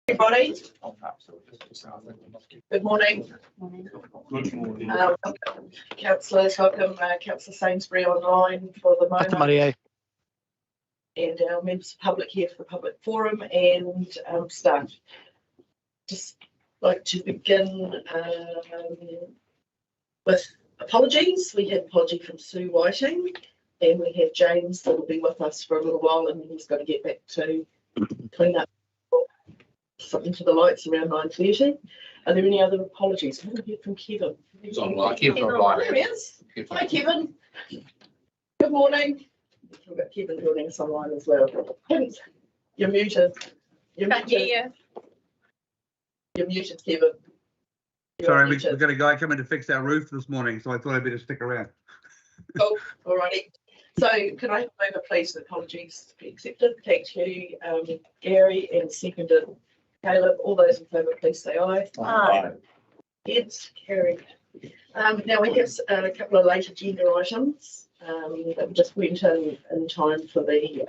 Everybody, good morning. Good morning. Councillors, welcome Councillor Sainsbury online for the moment. Matamata-Piako. And our members of public here for the public forum and staff. Just like to begin with apologies. We had an apology from Sue Whiting, and we have James that will be with us for a little while, and he's got to get back to clean up something to the lights around 9:30. Are there any other apologies? I haven't heard from Kevin. It's online. Kevin Kevin, online. there he is. Hi, Kevin. Good morning. We've got Kevin joining us online as well. You're muted. You're muted. You're muted, Kevin. Sorry, we've got a guy coming to fix our roof this morning, so I thought I'd better stick around. Cool. Alrighty. So can I have a moment, please? Apologies to be accepted. Thank you, Gary, and seconded Caleb. All those in favour, please say aye. Aye. It's carried. Now we have a couple of late agenda items that just went in time for the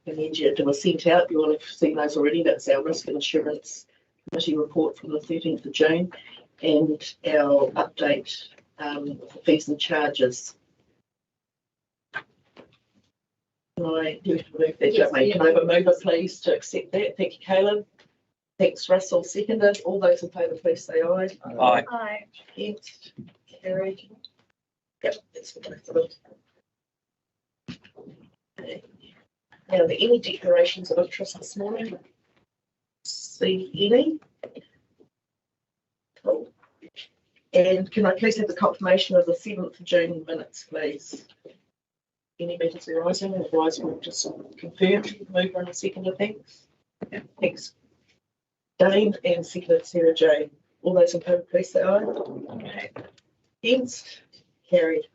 agenda was sent out. You will have seen those already. That's our risk and assurance committee report from the 13th of June and our update for fees and charges. Can I do move that? Yes, can I have a mover, please, to accept that? Thank you, Caleb. Thanks, Russell. Seconded. All those in favour, please say aye. Aye. Aye. Against. Carried. Yep, that's the document. Okay. Now, are there any declarations of interest this morning? See any? Cool. And can I please have the confirmation of the 7th of June minutes, please? Any matters arising? Otherwise, we'll just confirm. Mover and a seconder, thanks. Yeah, thanks. Dane and seconded Sarah Jane. All those in favour, please say aye. Okay. Against? Carried.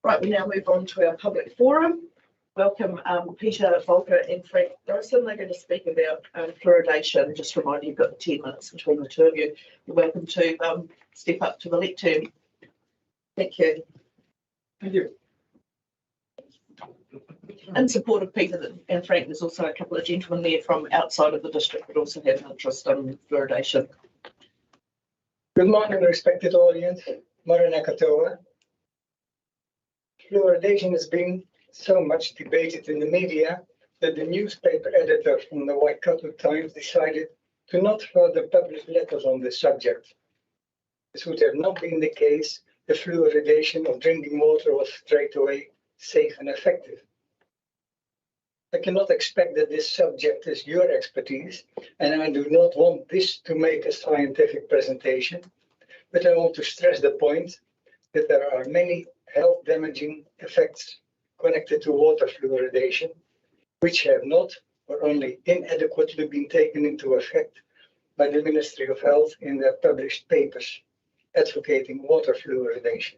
Right, we now move on to our public forum. Welcome Peter Volker and Frank Rosen. They're going to speak about fluoridation. Just remind you, you've got 10 minutes between the two of you. You're welcome to step up to the lectern. Thank you. Thank you. In support of Peter and Frank, there's also a couple of gentlemen there from outside of the district that also have an interest in fluoridation. Good morning, respected audience. Marina Katoa. Fluoridation has been so much debated in the media that the newspaper editor from the Waikato Times decided to not further publish letters on this subject. This would have not been the case if fluoridation of drinking water was straight away safe and effective. I cannot expect that this subject is your expertise, and I do not want this to make a scientific presentation, but I want to stress the point that there are many health damaging effects connected to water fluoridation, which have not or only inadequately been taken into effect by the Ministry of Health in their published papers advocating water fluoridation.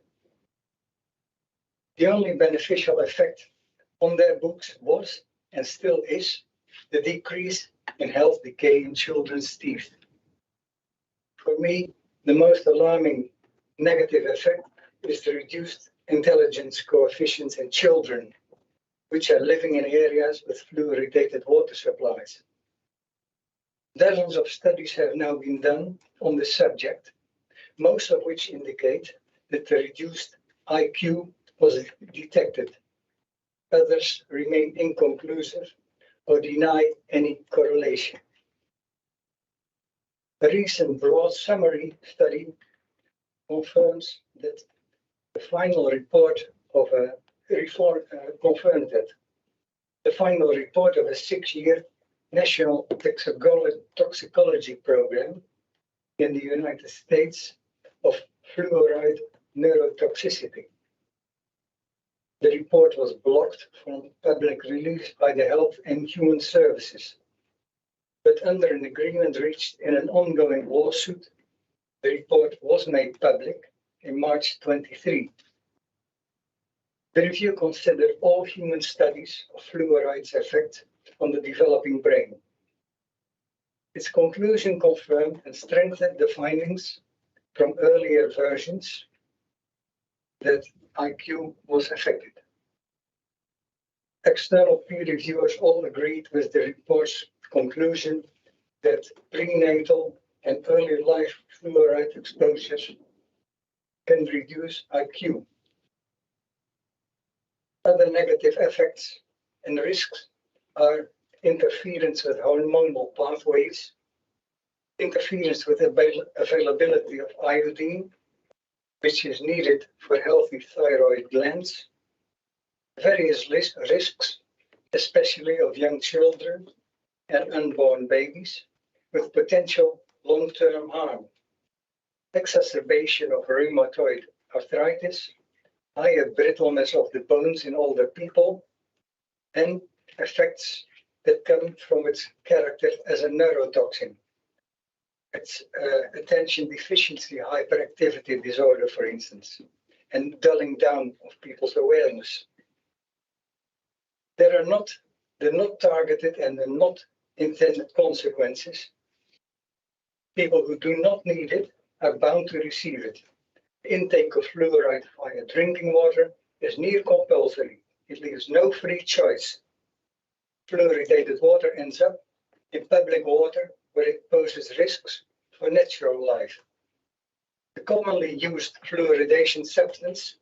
The only beneficial effect on their books was, and still is, the decrease in health decay in children's teeth. For me, the most alarming negative effect is the reduced intelligence coefficients in children, which are living in areas with fluoridated water supplies. Dozens of studies have now been done on this subject, most of which indicate that the reduced IQ was detected. Others remain inconclusive or deny any correlation. A recent broad summary study confirms that the final report of a 6-year national toxicology program in the United States of fluoride neurotoxicity. The report was blocked from public release by the Health and Human Services, but under an agreement reached in an ongoing lawsuit, the report was made public in March 23. The review considered all human studies of fluoride's effect on the developing brain. Its conclusion confirmed and strengthened the findings from earlier versions that IQ was affected. External peer reviewers all agreed with the report's conclusion that prenatal and early life fluoride exposures can reduce IQ. Other negative effects and risks are interference with hormonal pathways, interference with availability of iodine, which is needed for healthy thyroid glands, various risks, especially of young children and unborn babies, with potential long-term harm, exacerbation of rheumatoid arthritis, higher brittleness of the bones in older people, and effects that come from its character as a neurotoxin. It's attention deficiency hyperactivity disorder, for instance, and dulling down of people's awareness. There are not the not targeted and the not intended consequences. People who do not need it are bound to receive it. Intake of fluoride via drinking water is near compulsory. It leaves no free choice. Fluoridated water ends up in public water where it poses risks for natural life. The commonly used fluoridation substance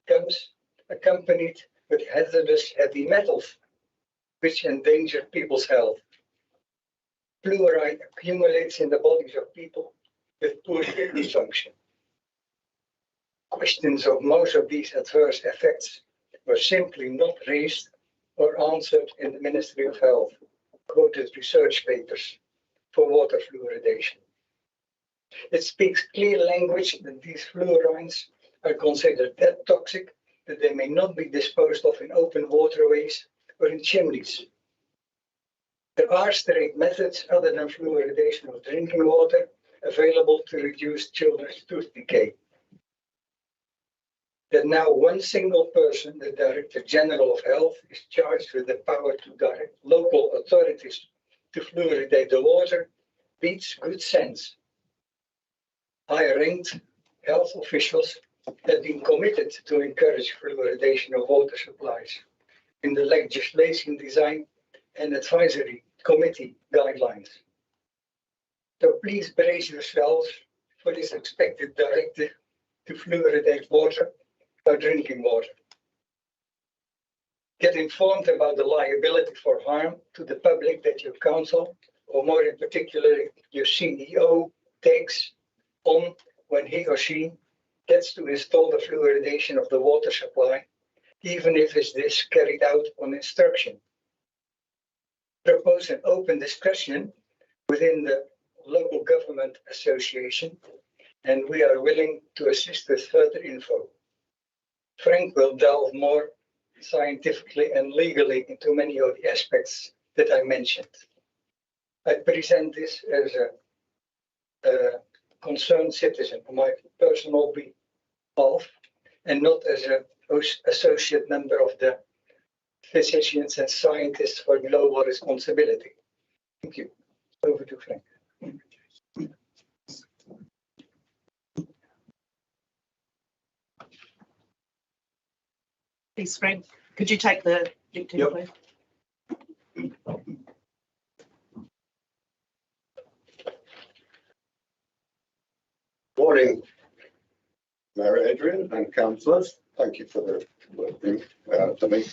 comes accompanied with hazardous heavy metals, which endanger people's health. Fluoride accumulates in the bodies of people with poor kidney function. Questions of most of these adverse effects were simply not raised or answered in the Ministry of Health quoted research papers for water fluoridation. It speaks clear language that these fluorides are considered that toxic that they may not be disposed of in open waterways or in chimneys. There are straight methods other than fluoridation of drinking water available to reduce children's tooth decay. That now one single person, the Director General of Health, is charged with the power to direct local authorities to fluoridate the water beats good sense. High-ranked health officials have been committed to encourage fluoridation of water supplies in the legislation design and advisory committee guidelines. So please brace yourselves for this expected directive to fluoridate water or drinking water. Get informed about the liability for harm to the public that your council, or more in particular your CEO, takes on when he or she gets to install the fluoridation of the water supply, even if this carried out on instruction. Propose an open discussion within the local government association, and we are willing to assist with further info. Frank will delve more scientifically and legally into many of the aspects that I mentioned. I present this as a concerned citizen on my personal behalf and not as an associate member of the Physicians and Scientists for Global Responsibility. Thank you. Over to Frank. Please, Frank, could you take the dictator, Yep. please? Morning, Mayor Adrian and councillors. Thank you for the working to me.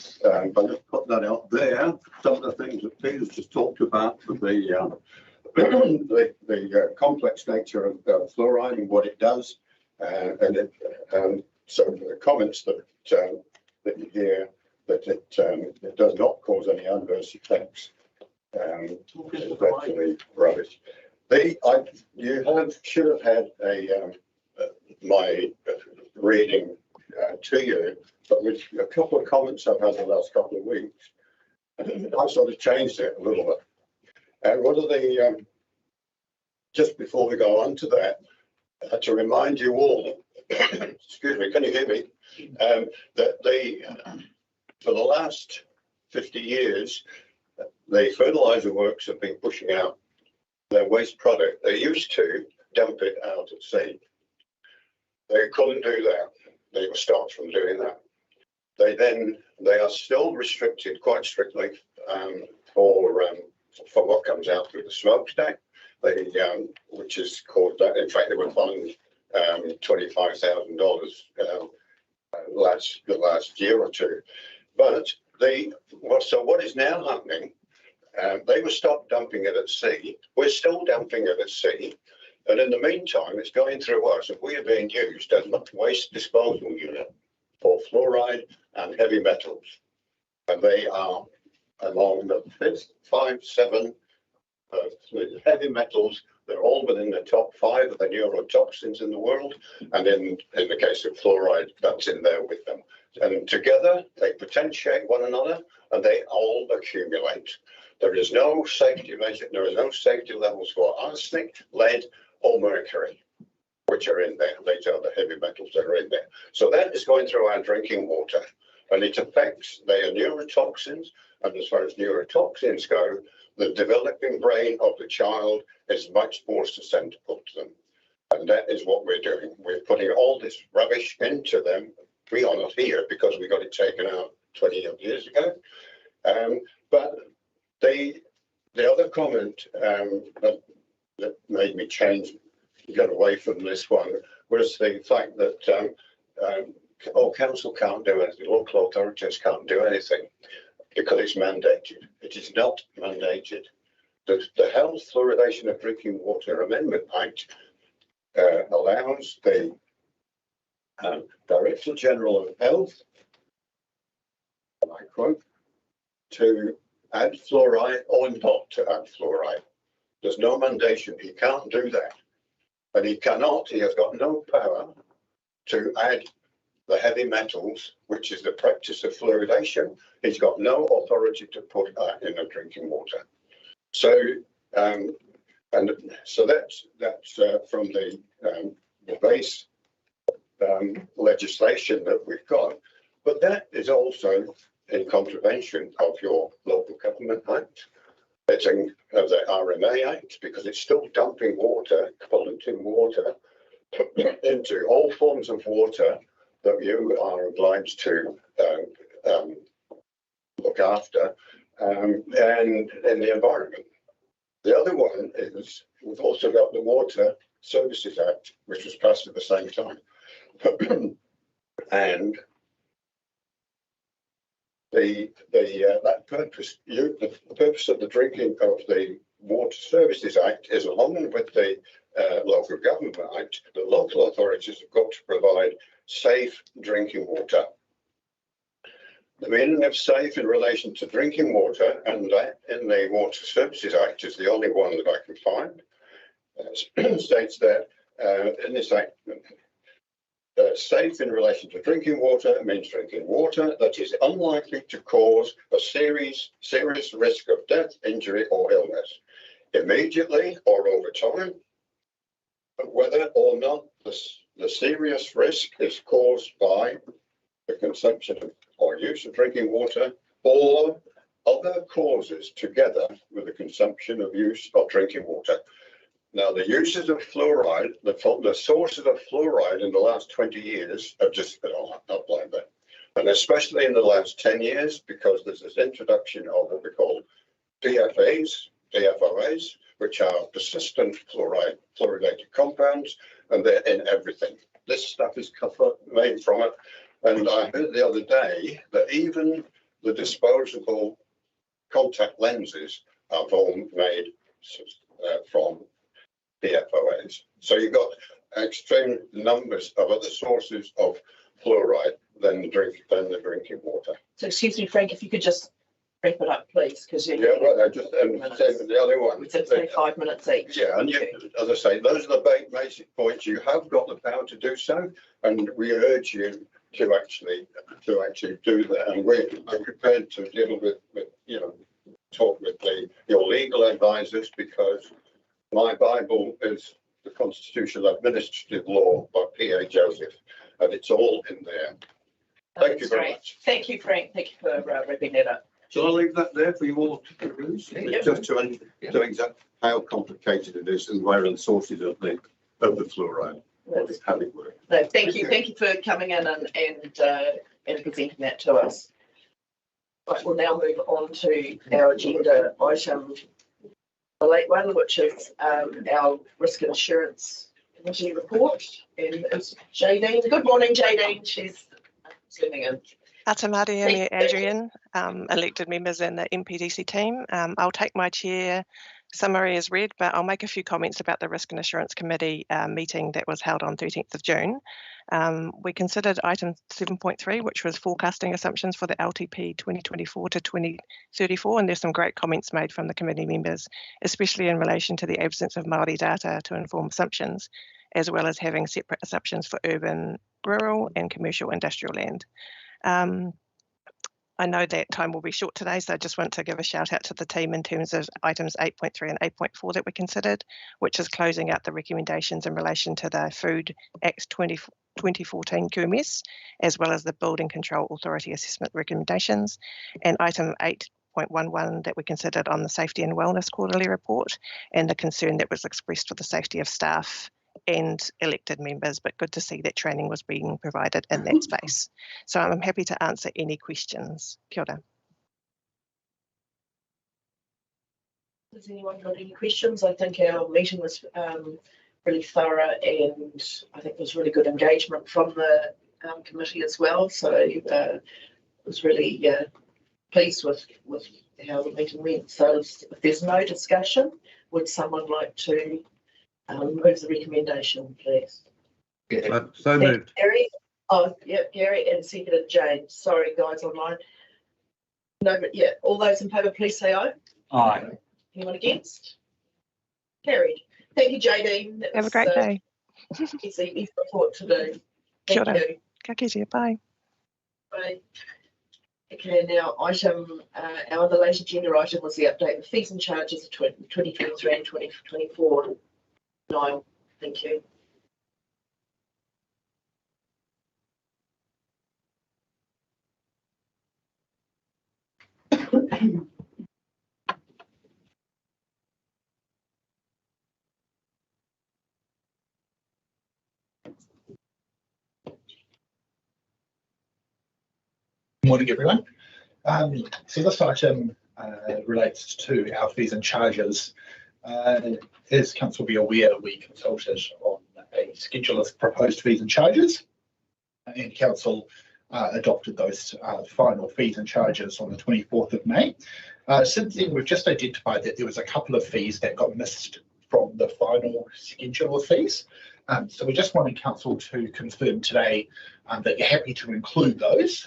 But just put that out there. Some of the things that Peter's just talked about with the complex nature of fluoride and what it does, and so the comments that you hear that it does not cause any adverse effects. It's actually rubbish. You should have had my reading to you, but with a couple of comments I've had the last couple of weeks, I sort of changed it a little bit. And one of the, just before we go on to that, to remind you all, excuse me, can you hear me? That for the last 50 years, the fertilizer works have been pushing out their waste product. They used to dump it out at sea. They couldn't do that. They were stopped from doing that. They are still restricted quite strictly for what comes out through the smokestack. which is called that. In fact, they were fined $25,000 the last year or two. But so what is now happening? They were stopped dumping it at sea. We're still dumping it at sea. And in the meantime, it's going through us, and we are being used as a waste disposal unit for fluoride and heavy metals. And they are among the 7 heavy metals. They're all within the top 5 of the neurotoxins in the world. And in the case of fluoride, that's in there with them. And together, they potentiate one another, and they all accumulate. There is no safety measure. There is no safety levels for arsenic, lead, or mercury, which are in there. These are the heavy metals that are in there. So that is going through our drinking water, and it affects, they are neurotoxins. And as far as neurotoxins go, the developing brain of the child is much more susceptible to them. And that is what we're doing. We're putting all this rubbish into them. We are not here because we got it taken out 20 years ago. But the other comment that made me get away from this one was the fact that council can't do anything, local authorities can't do anything because it's mandated. It is not mandated. The Health Fluoridation of Drinking Water Amendment Act allows the Director General of Health, I quote, to add fluoride or not to add fluoride. There's no mandation. He can't do that. And he has got no power to add the heavy metals, which is the practice of fluoridation. He's got no authority to put that in the drinking water. So, and so that's from the base legislation that we've got. But that is also in contravention of your Local Government Act. It's in the RMA Act, because it's still dumping water, polluting water, into all forms of water that you are obliged to look after and in the environment. The other one is we've also got the Water Services Act, which was passed at the same time. And the purpose of the drinking of the Water Services Act is, along with the Local Government Act, the local authorities have got to provide safe drinking water. The meaning of safe in relation to drinking water, and that in the Water Services Act is the only one that I can find, states that in this act, safe in relation to drinking water means drinking water that is unlikely to cause a serious risk of death, injury, or illness, immediately or over time, whether or not the serious risk is caused by the consumption or use of drinking water or other causes together with the consumption of use of drinking water. Now, the uses of fluoride, the sources of fluoride in the last 20 years have just been up like that. And especially in the last 10 years, because there's this introduction of what we call PFOAs, which are persistent fluoridated compounds, and they're in everything. This stuff is made from it. And I heard the other day that even the disposable contact lenses are all made from PFOAs. So you've got extreme numbers of other sources of fluoride than the drinking water. So excuse me, Frank, if you could just wrap it up, please, because yeah, well, I just saying the other one. We said 25 minutes each. Yeah, and as I say, those are the basic points. You have got the power to do so, and we urge you to actually do that. And we're prepared to deal with talk with your legal advisors, because my Bible is the Constitutional Administrative Law by P.A. Joseph, and it's all in there. Thank you very much. Thank you, Frank. Thank you for wrapping that up. Shall I leave that there for you all to peruse? Yeah. Just to exactly how complicated it is and where are the sources of the fluoride, how it works. No, thank you. Thank you for coming in and presenting that to us. Right, we'll now move on to our agenda item the late one, which is our risk and assurance committee report. And it's Jadine. Good morning, Jadine. She's zooming in. Atamati and Adrian, elected members in the MPDC team. I'll take my chair summary as read, but I'll make a few comments about the Risk and Assurance Committee meeting that was held on 13th of June. We considered item 7.3, which was forecasting assumptions for the LTP 2024 to 2034, and there's some great comments made from the committee members, especially in relation to the absence of Māori data to inform assumptions, as well as having separate assumptions for urban, rural and commercial industrial land. I know that time will be short today, so I just want to give a shout out to the team in terms of items 8.3 and 8.4 that we considered, which is closing out the recommendations in relation to the Food Act 2014 QMS, as well as the Building Control Authority assessment recommendations, and item 8.11 that we considered on the Safety and Wellness Quarterly Report, and the concern that was expressed for the safety of staff and elected members, but good to see that training was being provided in that space. So I'm happy to answer any questions. Kia ora. Has anyone got any questions? I think our meeting was really thorough, and I think there was really good engagement from the committee as well. So I was really pleased with how the meeting went. So if there's no discussion, would someone like to move the recommendation, please? So moved. Gary? Oh, yeah, Gary, and seconded James. Sorry, guys, online. No, but yeah, all those in favour, please say aye. Aye. Anyone against? Carried. Thank you, Jadine. Have a great day. Easy report to do. Kia Thank ora. you. Ka kite, bye. Bye. Okay, now item, our other late agenda item was the update of fees and charges of 2023 and 2024. No, thank you. Morning, everyone. So this item relates to our fees and charges. As Council will be aware, we consulted on a schedule of proposed fees and charges, and Council adopted those final fees and charges on the 24th of May. Since then, we've just identified that there was a couple of fees that got missed from the final schedule of fees. So we just wanted Council to confirm today that you're happy to include those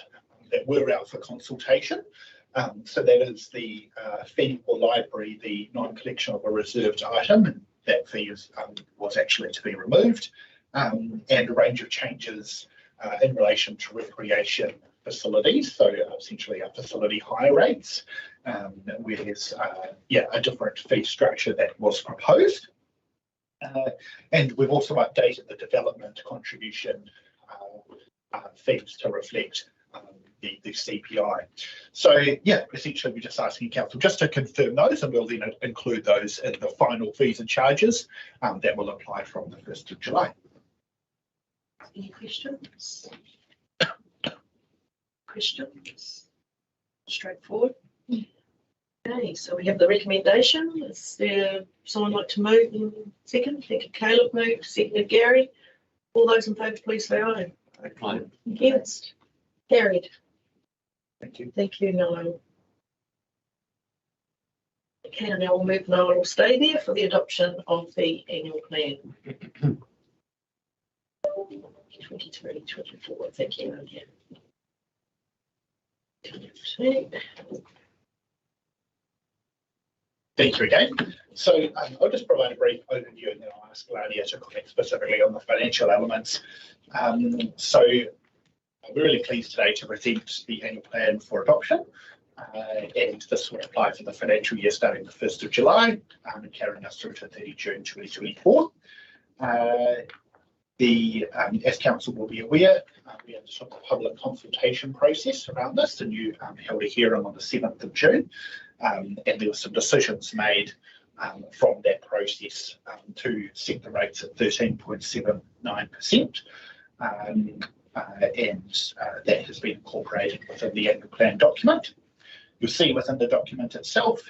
that were out for consultation. So that is the fee for library, the non-collection of a reserved item, and that fee was actually to be removed, and a range of changes in relation to recreation facilities, so essentially our facility hire rates, where there's a different fee structure that was proposed. And we've also updated the development contribution fees to reflect the CPI. So yeah, essentially we're just asking Council just to confirm those, and we'll then include those in the final fees and charges that will apply from the 1st of July. Any questions? Questions? Straightforward. Okay, so we have the recommendation. Is there someone like to move in second? Thank you, Caleb. Moved. Seconded, Gary. All those in favour, please say aye. Aye. Against? Carried. Thank you. Thank you, Noel. Okay, now we'll move. Noel will stay there for the adoption of the annual plan. 23, 24. Thank you, Nadia. Thank you again. So I'll just provide a brief overview, and then I'll ask Claudia to comment specifically on the financial elements. So we're really pleased today to present the annual plan for adoption, and this will apply for the financial year starting the 1st of July and carrying us through to 30 June 2024. As Council will be aware, we undertook a public consultation process around this, and you held a hearing on the 7th of June, and there were some decisions made from that process to set the rates at 13.79%. And that has been incorporated within the annual plan document. You'll see within the document itself,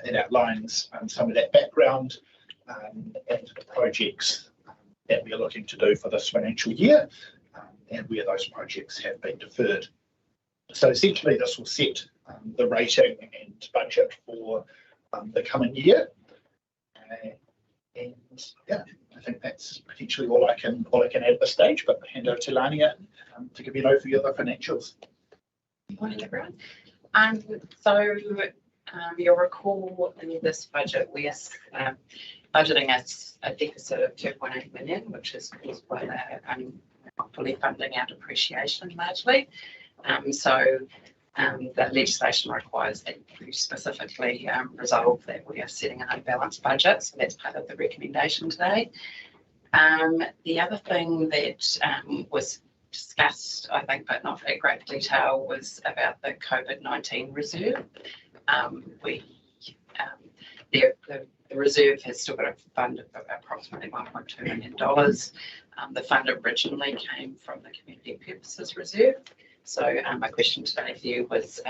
it outlines some of that background and the projects that we are looking to do for this financial year, and where those projects have been deferred. So essentially this will set the rating and budget for the coming year. And yeah, I think that's potentially all I can add at this stage, but I'll hand over to Lania to give you an overview of the financials. Good morning, everyone. You'll recall in this budget we are budgeting a deficit of 2.8 million, which is caused by the fully funding our depreciation largely. The legislation requires that you specifically resolve that we are setting an unbalanced budget, so that's part of the recommendation today. The other thing that was discussed, I think, but not in great detail, was about the COVID-19 reserve. The reserve has still got a fund of approximately $1.2 million. The fund originally came from the Community Purposes Reserve. So my question today for you was,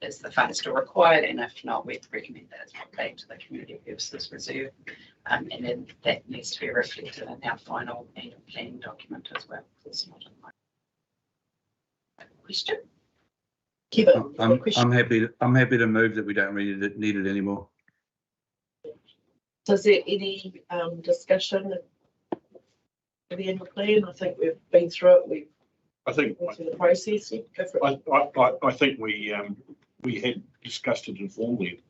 is the fund still required? And if not, we'd recommend that it's put back to the Community Purposes Reserve. And then that needs to be reflected in our final annual plan document as well. It's not in my question. Kevin, I'm happy to move that we don't really need it anymore. So is there any discussion of the annual plan? I think we've been through it. I think We've been through the process. Go for it. I think we had discussed it informally.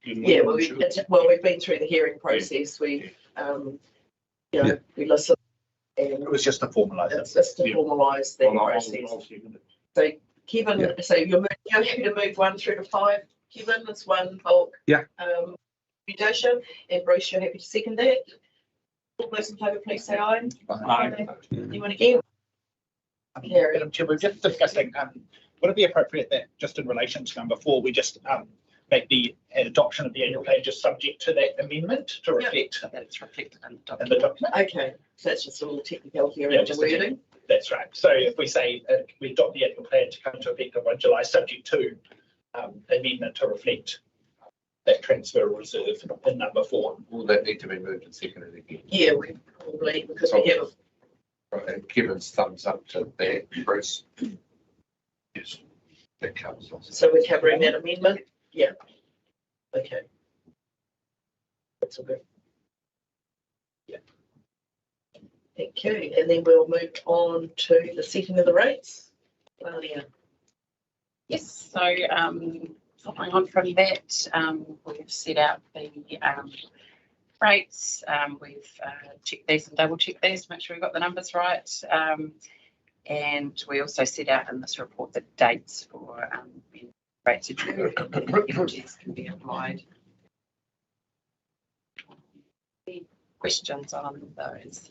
Yeah, we've been through the hearing process. We we listened. And It was just to formalise it. it's just to formalise the process. So Kevin, so you're happy to move 1 through to 5. Kevin, that's one bulk. Yeah. Recommendation, and Bruce, you're happy to second that. All those in favour, please say aye. Aye. Anyone again? Carry. Madam Chair, we're just discussing, would it be appropriate that just in relation to number 4, we just make the adoption of the annual plan just subject to that amendment to reflect That's reflected in the in the document. document? Okay, so that's just a little technicality Yeah, around the just a wording. That's right. So if we say we adopt the annual plan to come into effect on 1 July, subject to amendment to reflect that transfer reserve in number 4. Will that need to be moved and seconded again? Yeah, we probably, because we have Right, and Kevin's thumbs up to that, Bruce. Yes, that covers us. so we're covering that amendment? Yeah. Okay. That's all good. Yeah. Thank you. And then we'll move on to the setting of the rates. Lania. Yes, so following on from that, we've set out the rates. We've checked these and double checked these to make sure we've got the numbers right. And we also set out in this report the dates for when rates are due and the penalties can be applied. Any questions on those?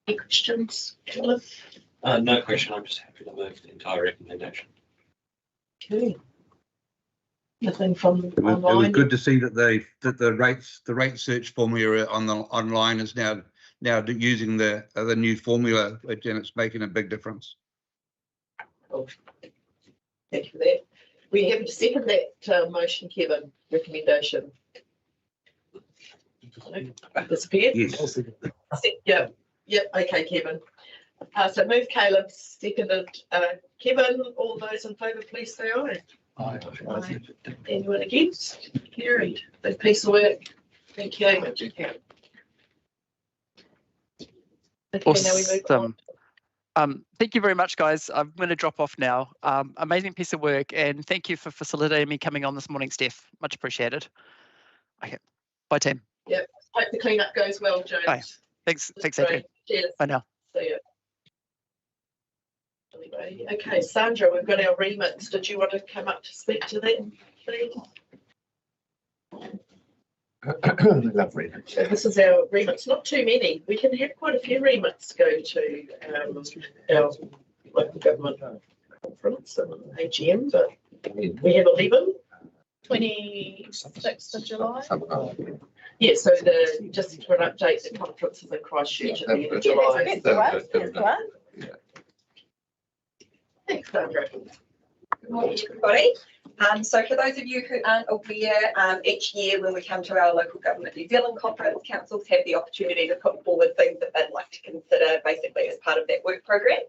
Any questions, Philip? No question. I'm just happy to move the entire recommendation. Okay. Nothing from It was online. good to see that the rate search formula on the online is now using the new formula, and it's making a big difference. Oh, thank you for that. We have to second that motion, Kevin, recommendation. Disappeared? Yes. Yeah, okay, Kevin. So move Caleb, seconded Kevin. All those in favour, please say aye. Aye. Anyone against? Carried. That piece of work. Thank you. Okay, now we move on. Thank you very much, guys. I'm going to drop off now. Amazing piece of work, and thank you for facilitating me coming on this morning, Steph. Much appreciated. Okay, bye, team. Yep. Hope the cleanup goes well, James. Bye. Thanks, Adrian. Cheers. Bye now. See you. Anyway, okay, Sandra, we've got our remits. Did you want to come up to speak to them, please? Lovely. So this is our remits, not too many. We can have quite a few remits go to our local government conference and AGM, but we have 11. 26th of July. Yeah, so just for an update, the conference is in Christchurch at the end of July. That's the one. Thanks, Sandra. Good morning, everybody. So for those of you who aren't aware, each year when we come to our local government New Zealand conference, councils have the opportunity to put forward things that they'd like to consider basically as part of that work program.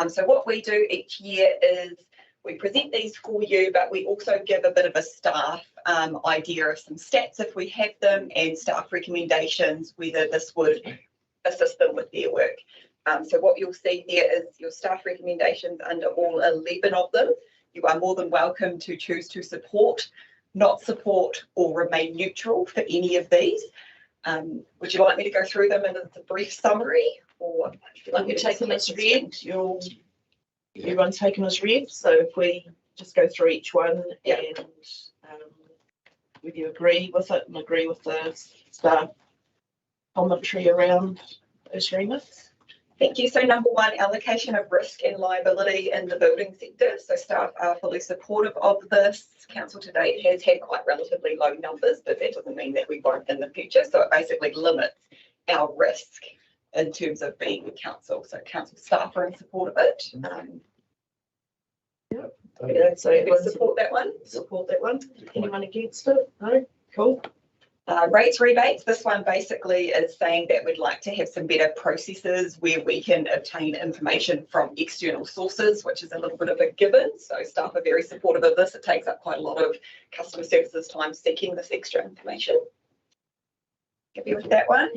So what we do each year is we present these for you, but we also give a bit of a staff idea of some stats if we have them, and staff recommendations, whether this would assist them with their work. So what you'll see there is your staff recommendations under all 11 of them. You are more than welcome to choose to support, not support, or remain neutral for any of these. Would you like me to go through them in a brief summary, or would you like me to take them as read? Everyone's taken as read, so if we just go through each one and whether you agree with it and agree with the staff commentary around those remits. Thank you. So number one, allocation of risk and liability in the building sector. So staff are fully supportive of this. Council to date has had quite relatively low numbers, but that doesn't mean that we won't in the future. So it basically limits our risk in terms of being a council. So council staff are in support of it. So everyone support that one? Support that one. Anyone against it? No? Cool. Rates rebates, this one basically is saying that we'd like to have some better processes where we can obtain information from external sources, which is a little bit of a given. So staff are very supportive of this. It takes up quite a lot of customer services time seeking this extra information. Happy with that one?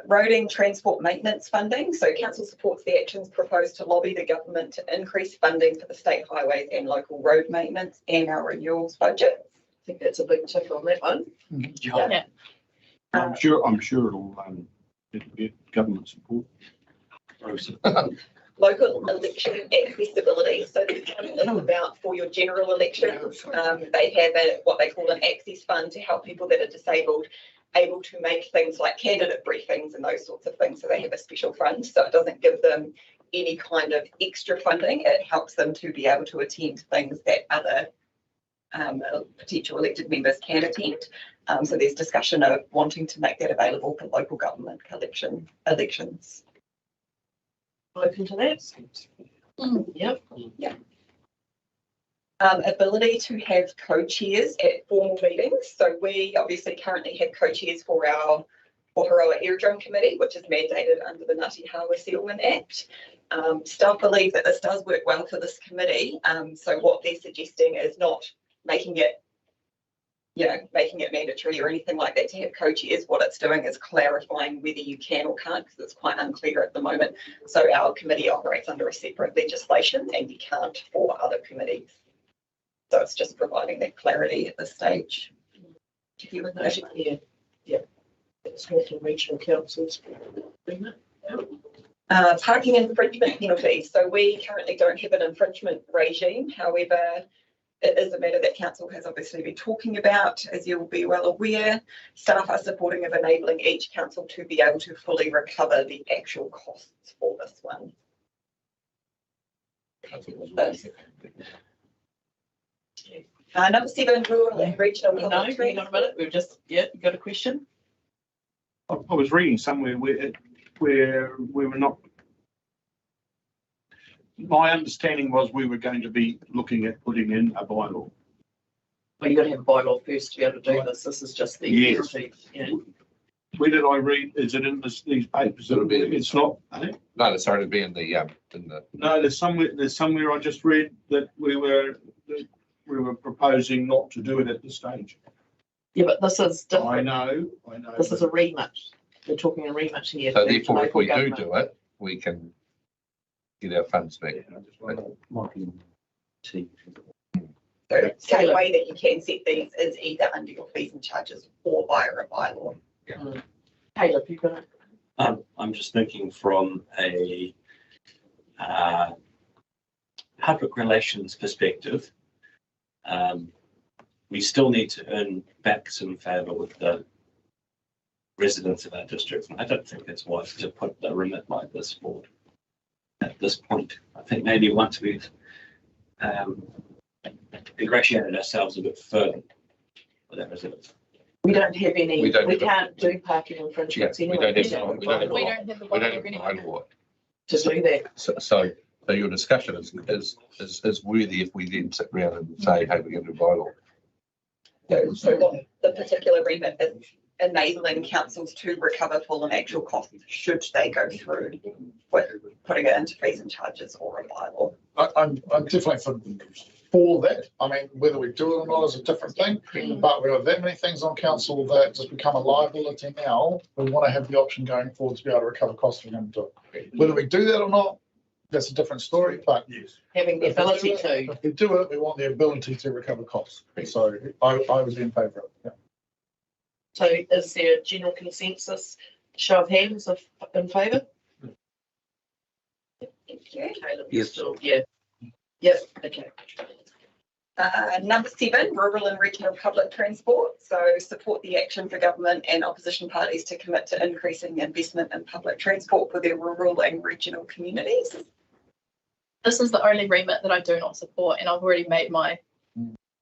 Roading transport maintenance funding. So council supports the actions proposed to lobby the government to increase funding for the state highways and local road maintenance and our renewals budget. I think that's a big tick on that one. Yeah. I'm sure it'll get government support. Local election accessibility. So this one is about for your general elections. They have what they call an access fund to help people that are disabled able to make things like candidate briefings and those sorts of things. So they have a special fund. So it doesn't give them any kind of extra funding. It helps them to be able to attend things that other potential elected members can attend. So there's discussion of wanting to make that available for local government elections. Open to that? Yep. Yeah. Ability to have co-chairs at formal meetings. So we obviously currently have co-chairs for our Oharoa Airdrome Committee, which is mandated under the Ngāti Hāwā Settlement Act. Staff believe that this does work well for this committee. So what they're suggesting is not making it mandatory or anything like that to have co-chairs. What it's doing is clarifying whether you can or can't, because it's quite unclear at the moment. So our committee operates under a separate legislation and you can't for other committees. So it's just providing that clarity at this stage. Yeah. It's more for regional councils. Parking infringement penalties. So we currently don't have an infringement regime. However, it is a matter that council has obviously been talking about, as you'll be well aware. Staff are supporting of enabling each council to be able to fully recover the actual costs for this one. Number 7, rural and regional. No, hang on a minute. We've just, you got a question? I was reading somewhere where we were not. My understanding was we were going to be looking at putting in a bylaw. Well, you've got to have a bylaw first to be able to do this. This is just the. Yes. Yeah. Where did I read? Is it in these papers? It'll be. It's not. Eh? No, it's already be in the. No, there's somewhere I just read that we were proposing not to do it at this stage. Yeah, but this is different. I know. This is a remit. We're talking a remit here. So therefore, if we do it, we can get our funds back. So the same way that you can set these is either under your fees and charges or via a bylaw. Caleb, you got it. I'm just thinking from a public relations perspective. We still need to earn back some favour with the residents of our district. And I don't think it's wise to put the remit like this forward at this point. I think maybe once we've ingratiated ourselves a bit further with our residents. We don't have any. We can't do parking infringements anyway. We don't have the bylaw to do that. So So your discussion is worthy if we then sit around and say, hey, we're going to do bylaw. So what the particular remit is enabling councils to recover full and actual costs should they go through with putting it into fees and charges or a bylaw. I'm definitely for that. I mean, whether we do it or not is a different thing, but we have that many things on council that just become a liability now. We want to have the option going forward to be able to recover costs if we're going to do it. Whether we do that or not, that's a different story, but yes, Having the ability if we do it, we want the ability to recover costs. So I would be in favour of it. Yeah. So is there a general consensus, show of hands in favour? Thank you. Caleb, Yes. still, yeah. Yep, okay. Number 7, rural and regional public transport. So support the action for government and opposition parties to commit to increasing investment in public transport for their rural and regional communities. This is the only remit that I do not support, and I've already made my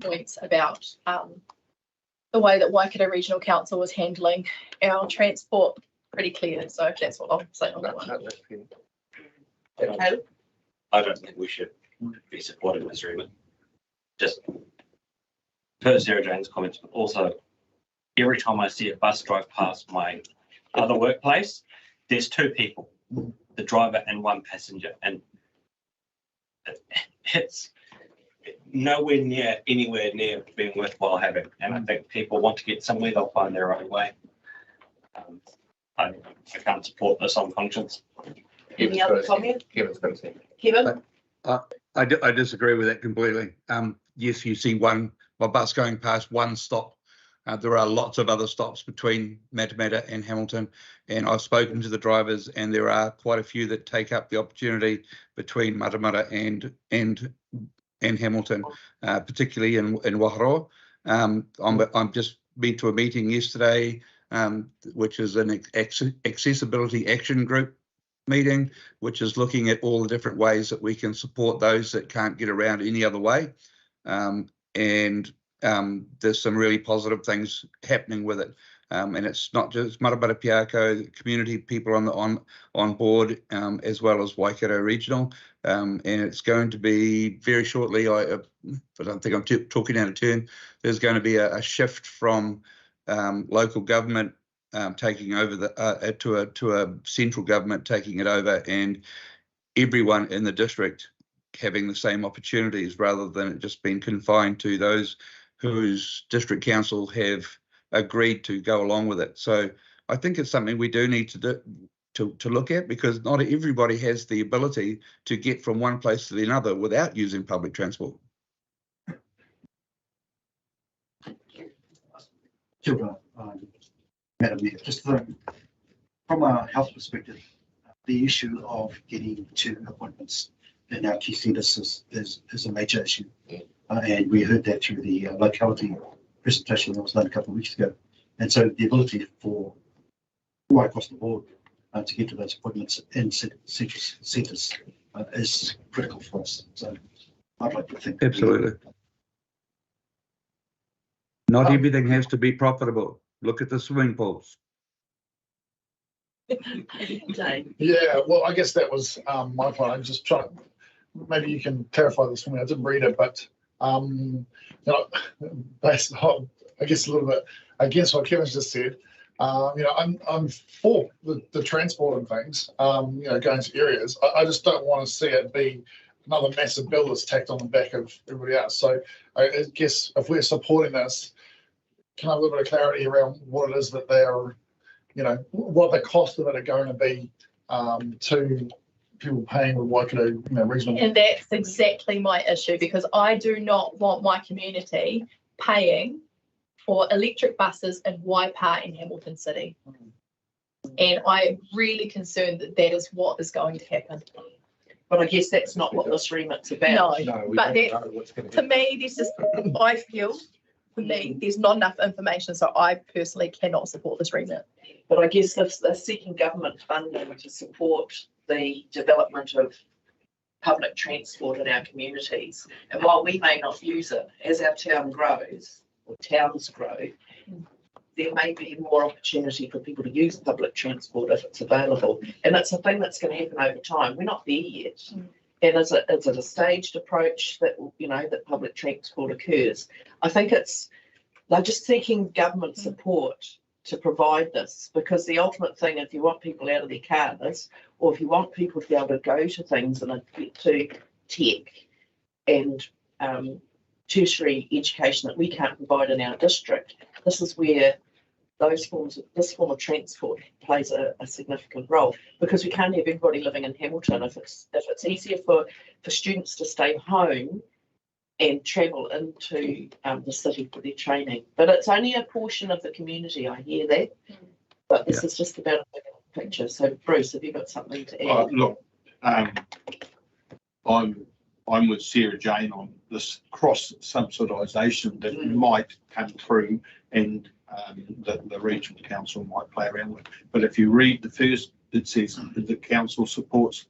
points about the way that Waikato Regional Council was handling our transport pretty clear. So that's what I'll say on that one. Okay. I don't think we should be supporting this remit. Just per Sarah Jane's comments, but also every time I see a bus drive past my other workplace, there's 2 people, the driver and 1 passenger, and it's nowhere near anywhere near being worthwhile having. And I think people want to get somewhere, they'll find their own way. I can't support this on conscience. Any other comment? Kevin's got to say. Kevin? I disagree with that completely. Yes, you see one bus going past one stop. There are lots of other stops between Matamata and Hamilton, and I've spoken to the drivers, and there are quite a few that take up the opportunity between Matamata and Hamilton, particularly in Waharoa. I'm just been to a meeting yesterday, which is an accessibility action group meeting, which is looking at all the different ways that we can support those that can't get around any other way. There's some really positive things happening with it. And it's not just Matamata-Piako, community people on board, as well as Waikato Regional. And it's going to be very shortly, I don't think I'm talking out of turn, there's going to be a shift from local government taking over to a central government taking it over, and everyone in the district having the same opportunities rather than it just being confined to those whose district council have agreed to go along with it. So I think it's something we do need to look at, because not everybody has the ability to get from one place to another without using public transport. Sure. Madam Mayor, just from a health perspective, the issue of getting to appointments in our key centres is a major issue. And we heard that through the locality presentation that was done a couple of weeks ago. And so the ability for right across the board to get to those appointments in centres is critical for us. So I'd like to think. Absolutely. Not everything has to be profitable. Look at the swimming pools. Yeah, well, I guess that was my point. I'm just trying. Maybe you can clarify this for me. I didn't read it, but you know, based on, I guess, a little bit against what Kevin's just said. You know, I'm for the transport and things. You know, going to areas. I just don't want to see it be another massive bill that's tacked on the back of everybody else. So I guess if we're supporting this, can I have a little bit of clarity around what it is that they are, you know, what the cost of it are going to be to people paying with Waikato, you know, reasonable. And that's exactly my issue, because I do not want my community paying for electric buses in Waipa in Hamilton City. And I'm really concerned that that is what is going to happen. But I guess that's not what this remit's about. No, but that, to me, this is, I feel, for me, there's not enough information, so I personally cannot support this remit. But I guess if they're seeking government funding to support the development of public transport in our communities, and while we may not use it, as our town grows or towns grow, there may be more opportunity for people to use public transport if it's available. And it's a thing that's going to happen over time. We're not there yet. And is it a staged approach that, you know, that public transport occurs? I think they're just seeking government support to provide this, because the ultimate thing, if you want people out of their cars, or if you want people to be able to go to things and get to tech and tertiary education that we can't provide in our district, this is where this form of transport plays a significant role, because we can't have everybody living in Hamilton. If it's easier for students to stay home and travel into the city for their training, but it's only a portion of the community. I hear that, but this is just about a bigger picture. So, Bruce, have you got something to add? Look, I'm with Sarah Jane on this cross subsidisation that might come through, and the regional council might play around with. But if you read the first, it says that the council supports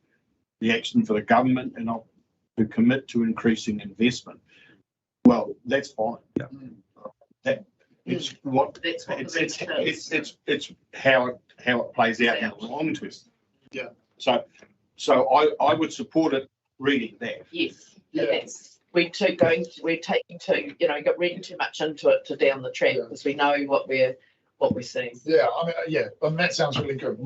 the action for the government and to commit to increasing investment. Well, that's fine. Yeah. That it's what it's how it plays out in the long term. Yeah. So I would support it reading that. Yes. Yeah. We're taking too, you know, got reading too much into it to down the track, because we know what we're seeing. Yeah, I mean, that sounds really good.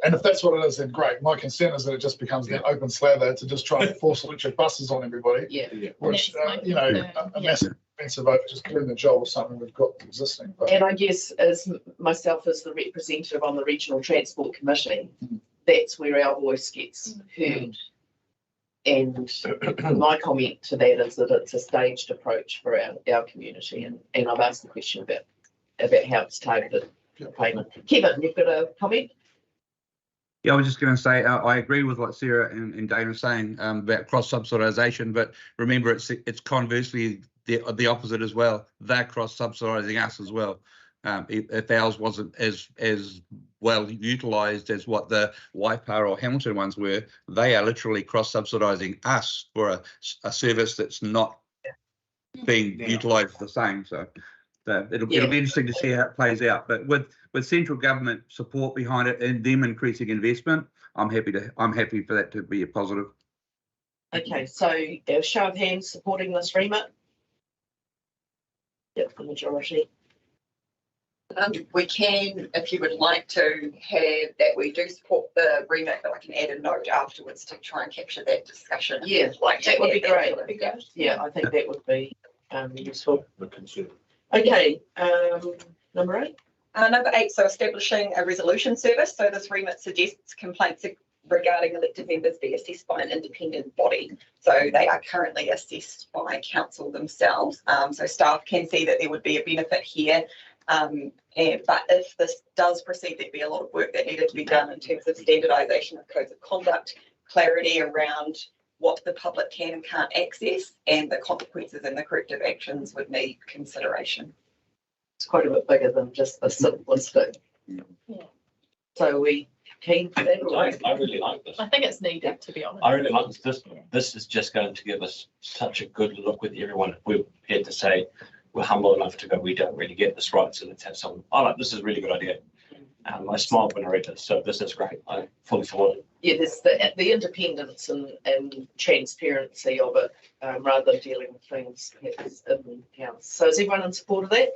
And if that's what it is, then great. My concern is that it just becomes an open slather to just try and force electric buses on everybody. Yeah. Which, you know, a massive expensive over just doing the job of something we've got existing. But. And I guess as myself as the representative on the Regional Transport Committee, that's where our voice gets heard. And my comment to that is that it's a staged approach for our community, and I've asked the question about how it's targeted payment. Kevin, you've got a comment? Yeah, I was just going to say I agree with what Sarah and Dana are saying about cross subsidisation, but remember it's conversely the opposite as well. They're cross subsidising us as well. If ours wasn't as well utilised as what the Waipa or Hamilton ones were, they are literally cross subsidising us for a service that's not being utilised the same. So it'll be interesting to see how it plays out. But with central government support behind it and them increasing investment, I'm happy for that to be a positive. Okay, so a show of hands supporting this remit. Yep, the majority. We can, if you would like to have that, we do support the remit, but I can add a note afterwards to try and capture that discussion. Yeah, like that would be great. Yeah, I think that would be useful. Okay, number 8. Number 8, so establishing a resolution service. So this remit suggests complaints regarding elected members be assessed by an independent body. So they are currently assessed by council themselves. So staff can see that there would be a benefit here. But if this does proceed, there'd be a lot of work that needed to be done in terms of standardisation of codes of conduct, clarity around what the public can and can't access, and the consequences and the corrective actions would need consideration. It's quite a bit bigger than just the simplistic. Yeah. So we keen for that? I really like this. I think it's needed, to be honest. I really like this. This is just going to give us such a good look with everyone. We're prepared to say we're humble enough to go, we don't really get this right, so let's have someone. This is a really good idea. I smiled when I read this, so this is great. I fully support it. Yeah, there's the independence and transparency of it, rather than dealing with things in-house. So is everyone in support of that?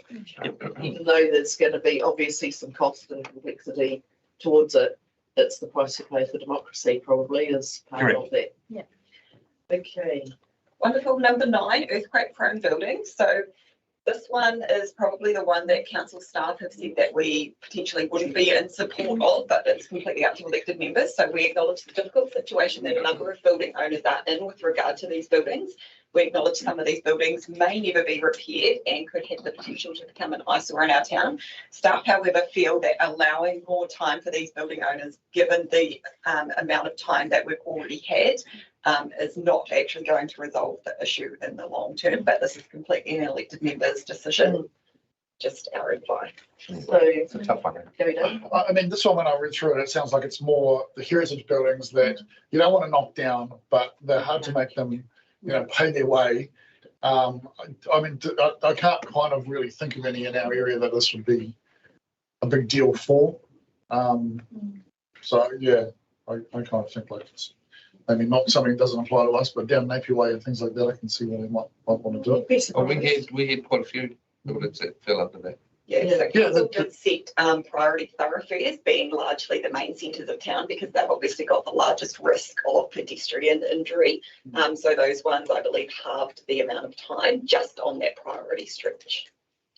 Even though there's going to be obviously some cost and complexity towards it, it's the price you pay for democracy probably as part of that. Yeah. Okay. Wonderful. Number 9, earthquake-prone buildings. So this one is probably the one that council staff have said that we potentially wouldn't be in support of, but it's completely up to elected members. So we acknowledge the difficult situation that a number of building owners are in with regard to these buildings. We acknowledge some of these buildings may never be repaired and could have the potential to become an eyesore in our town. Staff, however, feel that allowing more time for these building owners, given the amount of time that we've already had, is not actually going to resolve the issue in the long term, but this is completely an elected member's decision. Just our reply. So It's a tough one. I mean, this one, when I read through it, it sounds like it's more the heritage buildings that you don't want to knock down, but they're hard to make them, pay their way. I mean, I can't kind of really think of any in our area that this would be a big deal for. So yeah, I kind of think like this. maybe not something that doesn't apply to us, but down Napier Way and things like that, I can see why they might want to do it. Oh, we had quite a few buildings that fell under that. Yeah, so Yeah, council did set priority thoroughfares being largely the main centres of town because they've obviously got the largest risk of pedestrian injury. So those ones, I believe, halved the amount of time just on that priority stretch.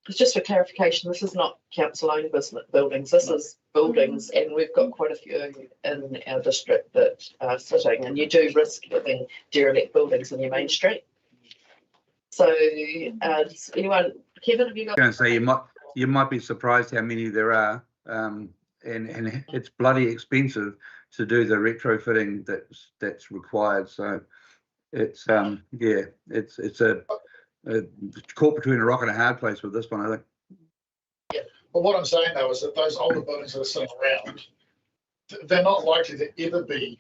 Just for clarification, this is not council-owned buildings. This is buildings, and we've got quite a few in our district that are sitting, and you do risk having derelict buildings in your main street. So, does anyone, Kevin, have you got? I was going to say you might be surprised how many there are, and it's bloody expensive to do the retrofitting that's required. So it's yeah, it's a caught between a rock and a hard place with this one, I think. Yeah, but what I'm saying though is that those older buildings that are sitting around, they're not likely to ever be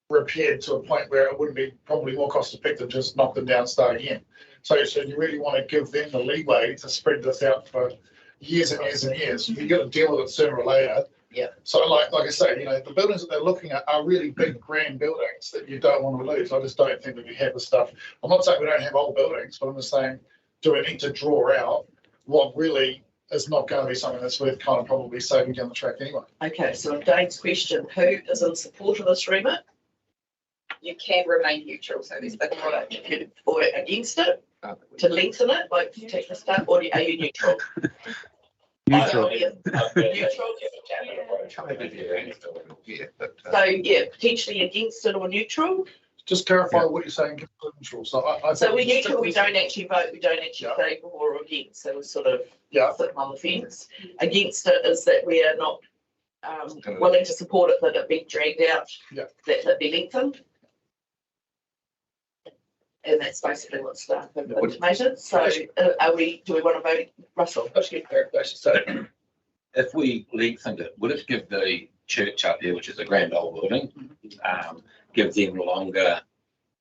repaired to a point where it wouldn't be probably more cost effective to just knock them down, start again. So you really want to give them the leeway to spread this out for years and years and years. You've got to deal with it sooner or later. Yeah. So like I say, the buildings that they're looking at are really big, grand buildings that you don't want to lose. I just don't think that we have the stuff. I'm not saying we don't have old buildings, but I'm just saying, do we need to draw out what really is not going to be something that's worth kind of probably saving down the track anyway? Okay, so Dane's question, who is in support of this remit? You can remain neutral, so there's the Right, or against it, to lengthen it, like to take the stuff, or are you neutral? Neutral. Neutral. So yeah, potentially against it or neutral. Just clarify what you're saying. Neutral. So So we're neutral. We don't actually vote. We don't actually say for or against. So we're sort of sitting on the fence. Against it is that we are not willing to support it, that it be dragged out. That it be lengthened. And that's basically what's intimated. So do we want to vote, Russell? Let's get clarification. So if we lengthened it, would it give the church up here, which is a grand old building, give them longer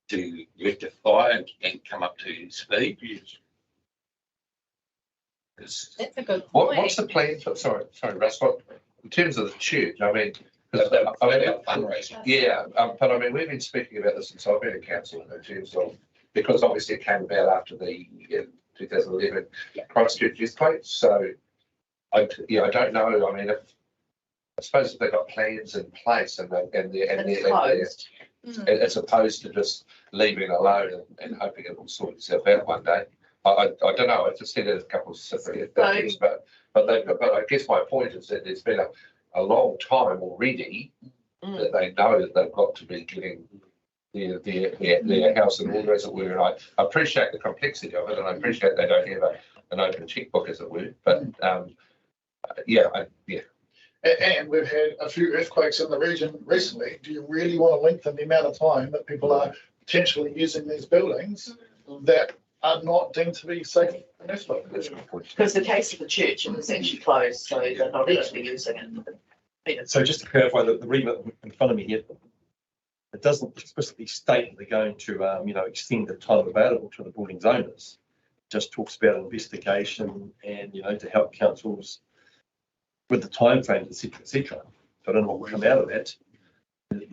to rectify and come up to speed? That's a good point. What's the plan for, sorry, Russ, in terms of the church, I mean, fundraising. Yeah, but I mean, we've been speaking about this since I've been in council in terms of, because obviously it came about after the 2011 Christchurch earthquake. So I don't know. I mean, I suppose if they've got plans in place and they're as opposed to just leaving it alone and hoping it will sort itself out one day. I don't know. I just said it a couple of separate things, but I guess my point is that there's been a long time already that they know that they've got to be getting their house in order, as it were. And I appreciate the complexity of it, and I appreciate they don't have an open checkbook, as it were. But And we've had a few earthquakes in the region recently. Do you really want to lengthen the amount of time that people are potentially using these buildings that are not deemed to be safe in earthquake? Because the case of the church, it was actually closed, so they're not actually using it. So just to clarify, the remit in front of me here, it doesn't explicitly state that they're going to, extend the time available to the building's owners. It just talks about investigation and, to help councils with the timeframes, et cetera, et cetera. So I don't know what will come out of that. It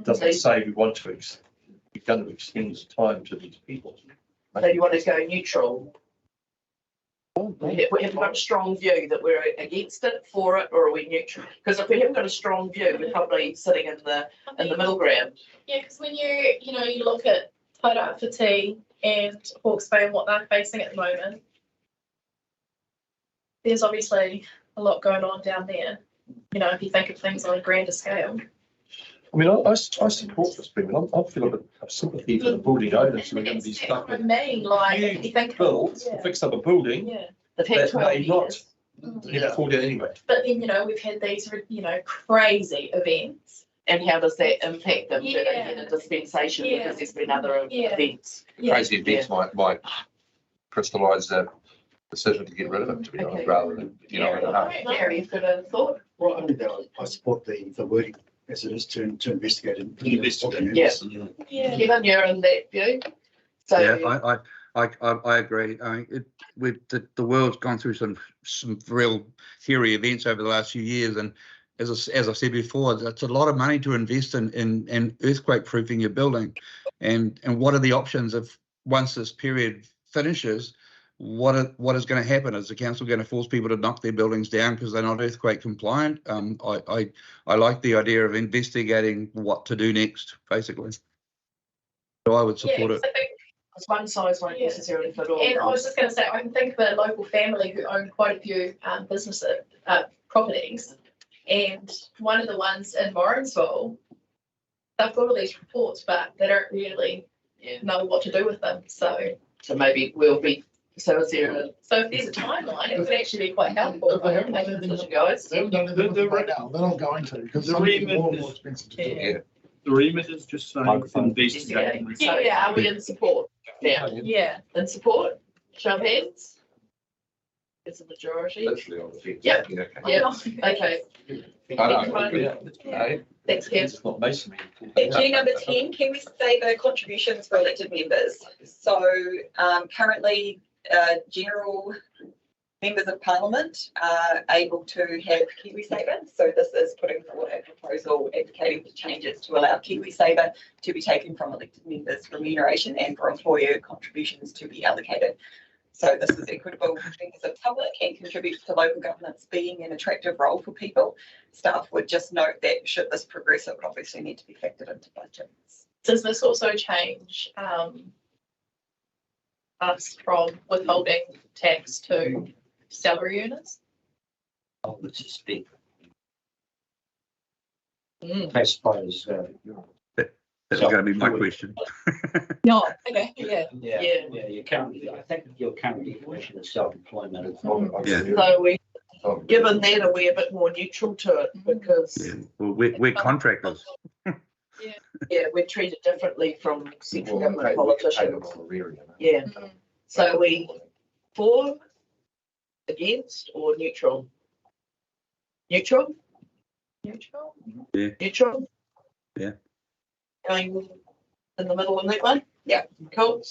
doesn't say we're going to extend the time to these people. So you want to go neutral? We haven't got a strong view that we're against it, for it, or are we neutral? Because if we haven't got a strong view, we're probably sitting in the middle ground. Yeah, because when you look at Tairāwhiti and Hawke's Bay and what they're facing at the moment, there's obviously a lot going on down there. If you think of things on a grander scale. I mean, I support this agreement. I feel a bit of sympathy for the building owners who are going to be stuck with if you think bills to fix up a building that may not afford it anyway. But then, we've had these, crazy events. And how does that impact them? Do they get a dispensation because there's been other events? Crazy events might crystallise the decision to get rid of it, to be honest, rather than, Gary, you've got a thought? Well, only that I support the wording as it is to investigate and Given you're in that view. So yeah, I agree. I mean, the world's gone through some real hairy events over the last few years, and as I said before, that's a lot of money to invest in earthquake proofing your building. And what are the options if once this period finishes? What is going to happen? Is the council going to force people to knock their buildings down because they're not earthquake compliant? I like the idea of investigating what to do next, basically. So I would support it. Because one size won't necessarily fit all. And I was just going to say, I can think of a local family who own quite a few business properties, and one of the ones in Morrinsville, they've got all these reports, but they don't really know what to do with them. So maybe we'll be. So is there so if there's a timeline, it would actually be quite helpful. They haven't done anything, guys. They haven't done anything right now. They're not going to because it's more and more expensive to do. Yeah. The remit is just saying investigate. So are we in support now? Yeah. In support? Show of hands. It's a majority. Literally on the fence. Yeah. Yeah. Okay. Thanks, Kev. It's not masonry. G number 10, KiwiSaver contributions for elected members. So currently general members of parliament are able to have KiwiSaver. So this is putting forward a proposal advocating for changes to allow KiwiSaver to be taken from elected members' remuneration and for employer contributions to be allocated. So this is equitable for members of public and contributes to local governance being an attractive role for people. Staff would just note that should this progress, it would obviously need to be factored into budgets. Does this also change us from withholding tax to salary earners? I would suspect. I suppose. That's going to be my question. No. Okay. Yeah. Yeah. You currently, I think your current definition of self-employment. So given that, are we a bit more neutral to it because well, we're contractors. we're treated differently from central government politicians. Yeah. So are we for, against, or neutral? Neutral? Neutral? Yeah. Neutral? Yeah. Going in the middle of that one? Yeah. Cool.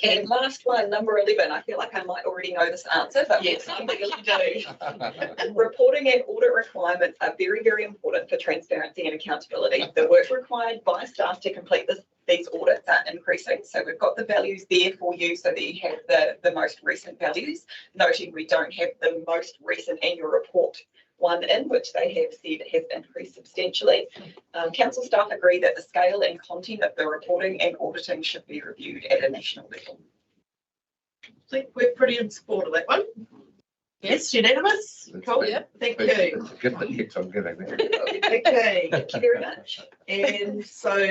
And last one, number 11, I feel like I might already know this answer, but yes, I think you do. Reporting and audit requirements are very, very important for transparency and accountability. The work required by staff to complete these audits are increasing. So we've got the values there for you so that you have the most recent values, noting we don't have the most recent annual report one in, which they have said has increased substantially. Council staff agree that the scale and content of the reporting and auditing should be reviewed at a national level. I think we're pretty in support of that one. Yes, unanimous. Cool. Yeah. Thank you. Give the hits I'm giving. Okay. Thank you very much. And so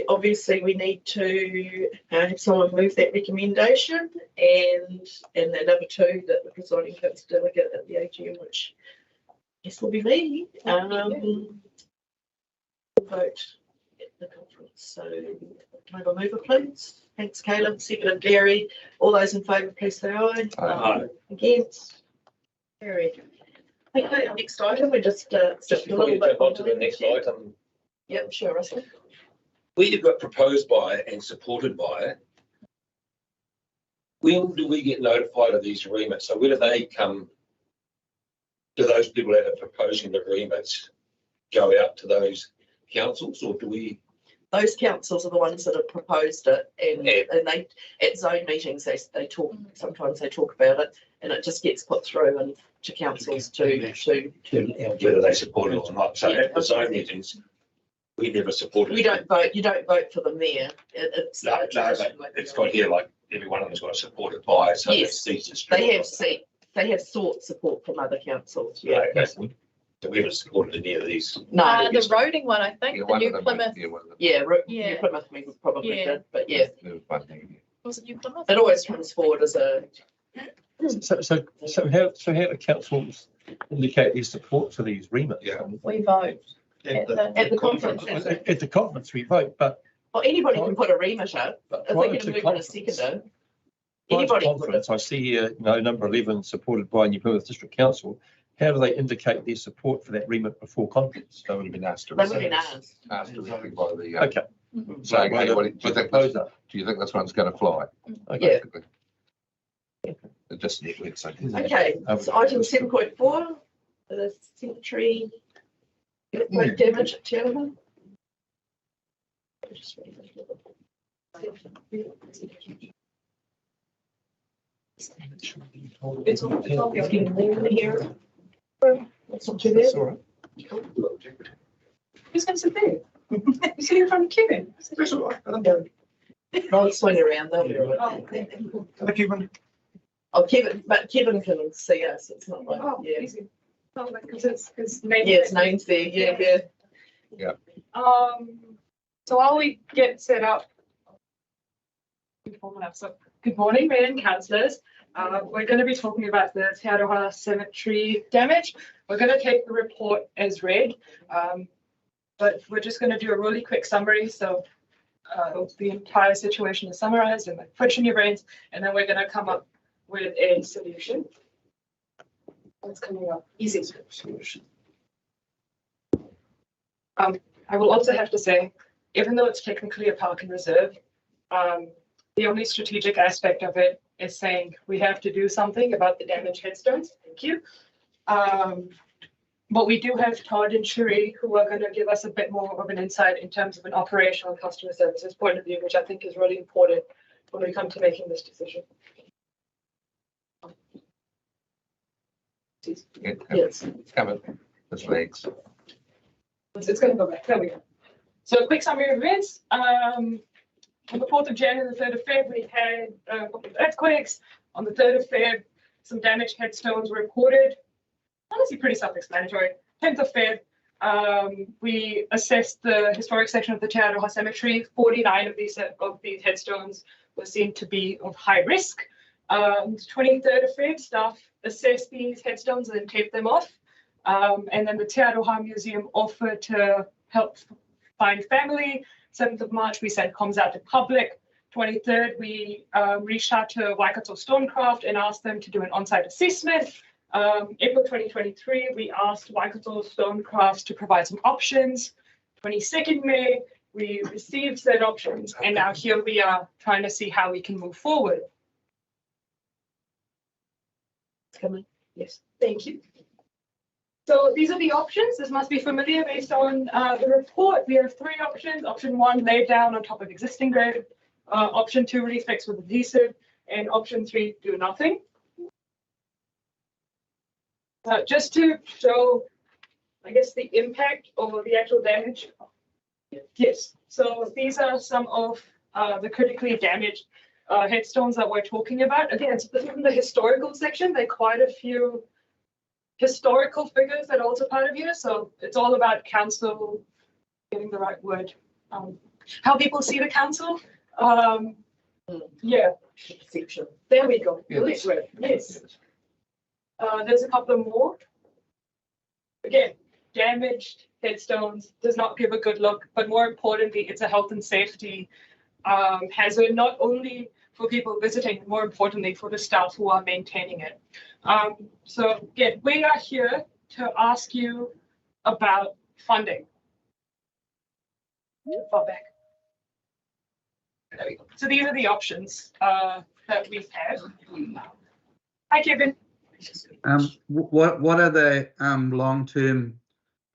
obviously we need to have someone move that recommendation, and then number 2 that the presiding council delegate at the AGM, which yes, will be me. Vote at the conference. So can I have a mover, please? Thanks, Caleb. Second, Gary. All those in favour, please say aye. Aye. Against? Carried. Okay, next item. We're just a Before you jump on to the next item, Yep, sure, Russell. we have got proposed by it and supported by it. When do we get notified of these remits? So where do they come? Do those people that are proposing the remits go out to those councils, or do we? Those councils are the ones that have proposed it, and they at zone meetings they talk. Sometimes they talk about it, and it just gets put through and to councils to whether they support it or not. So at the zone meetings, we never supported. We don't vote. You don't vote for them there. It's it's got here like every one of them's got supported by. So yes, they have sought support from other councils. Yeah. Okay. So we haven't supported any of these. No, the roading one, I think, the New Plymouth. New Plymouth we probably did, but yeah. Was it New Plymouth? It always comes forward as a. So how do councils indicate their support for these remits? Yeah. We vote at the conference. At the conference we vote, but well, anybody can put a remit up. If they can move on a seconder. Anybody conference, I see here, number 11 supported by New Plymouth District Council. How do they indicate their support for that remit before conference? They would have been asked to. They would have been asked. Asked directly by the. Okay. Saying, hey, do you think this one's going to fly? Yeah. It just okay. So item 7.4. the cemetery earthquake damage at Te Aroha. It's all getting warm in here. That's not too bad. Who's going to sit there? You're sitting in front of Kevin. I'll swing around. They'll be all right. Hello, Kevin. Oh, Kevin, but Kevin can see us. It's not like, yeah. Easy. Oh, because it's name. Yeah, it's names there. Yeah. Yeah. So while we get set up, so good morning, Mayor and councillors. We're going to be talking about the Te Aroha cemetery damage. We're going to take the report as read, but we're just going to do a really quick summary. So the entire situation is summarized and put in your brains, and then we're going to come up with a solution. What's coming up? Easy solution. I will also have to say, even though it's technically a park and reserve, the only strategic aspect of it is saying we have to do something about the damaged headstones. Thank you. But we do have Todd and Cherie who are going to give us a bit more of an insight in terms of an operational customer services point of view, which I think is really important when we come to making this decision. Yes. It's coming. There's legs. It's going to go back. There we go. So a quick summary of events. On the 4th of January and the 3rd of Feb, we had a couple of earthquakes. On the 3rd of Feb, some damaged headstones were reported. Honestly, pretty self-explanatory. 10th of Feb, we assessed the historic section of the Te Aroha Cemetery. 49 of these headstones were seen to be of high risk. 23rd of Feb, staff assessed these headstones and then taped them off. And then the Te Aroha Museum offered to help find family. 7th of March, we sent comms out to public. 23rd, we reached out to Waikato Stonecraft and asked them to do an on-site assessment. April 2023, we asked Waikato Stonecraft to provide some options. 22nd May, we received said options, and now here we are trying to see how we can move forward. Coming. Yes. Thank you. So these are the options. This must be familiar based on the report. We have 3 options. Option 1, lay down on top of existing grade. Option 2, refix with adhesive. And option 3, do nothing. Just to show, I guess, the impact or the actual damage. Yes. So these are some of the critically damaged headstones that we're talking about. Again, it's in the historical section. There are quite a few historical figures that are also part of here. So it's all about council, getting the right word, how people see the council. Yeah. Perception. There we go. Yes. Yes. There's a couple more. Again, damaged headstones does not give a good look, but more importantly, it's a health and safety hazard, not only for people visiting, more importantly for the staff who are maintaining it. So again, we are here to ask you about funding. Far back. There we go. So these are the options that we have. Hi, Kevin. What are the long-term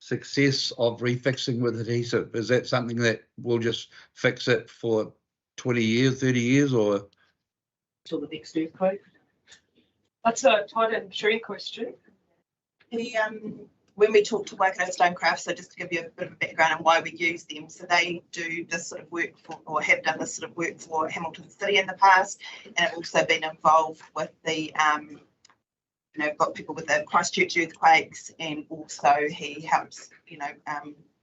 success of refixing with adhesive? Is that something that will just fix it for 20 years, 30 years, or? Till the next earthquake. That's a Todd and Cherie question. When we talk to Waikato Stonecraft, so just to give you a bit of a background on why we use them, so they do this sort of work for, or have done this sort of work for Hamilton City in the past, and have also been involved with the, got people with the Christchurch earthquakes, and also he helps,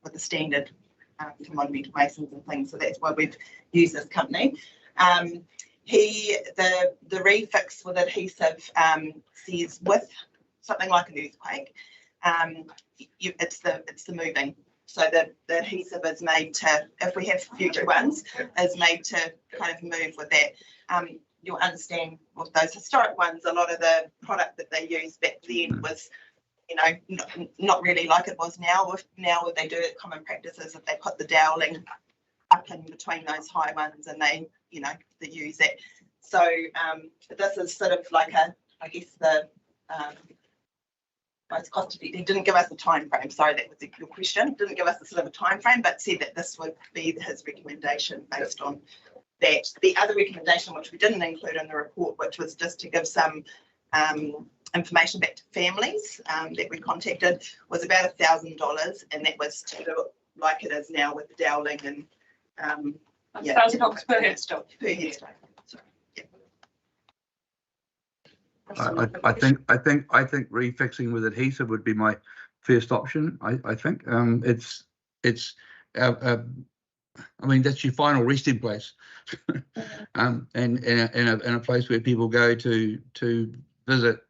with the standard for monumental masons and things. So that's why we've used this company. The refix with adhesive says with something like an earthquake, it's the moving. So the adhesive is made to, if we have future ones, is made to kind of move with that. You'll understand with those historic ones, a lot of the product that they used back then was, not really like it was now. Now what they do at common practices, if they put the doweling up in between those high ones and they use it. So this is sort of like I guess the most cost effective. He didn't give us a time frame. Sorry, that was your question. Didn't give us a sort of a time frame, but said that this would be his recommendation based on that. The other recommendation, which we didn't include in the report, which was just to give some information back to families that we contacted, was about $1,000, and that was to do it like it is now with the dowling and $1,000 per headstone. Per headstone. I think refixing with adhesive would be my first option. I think it's I mean, that's your final resting place, and in a place where people go to visit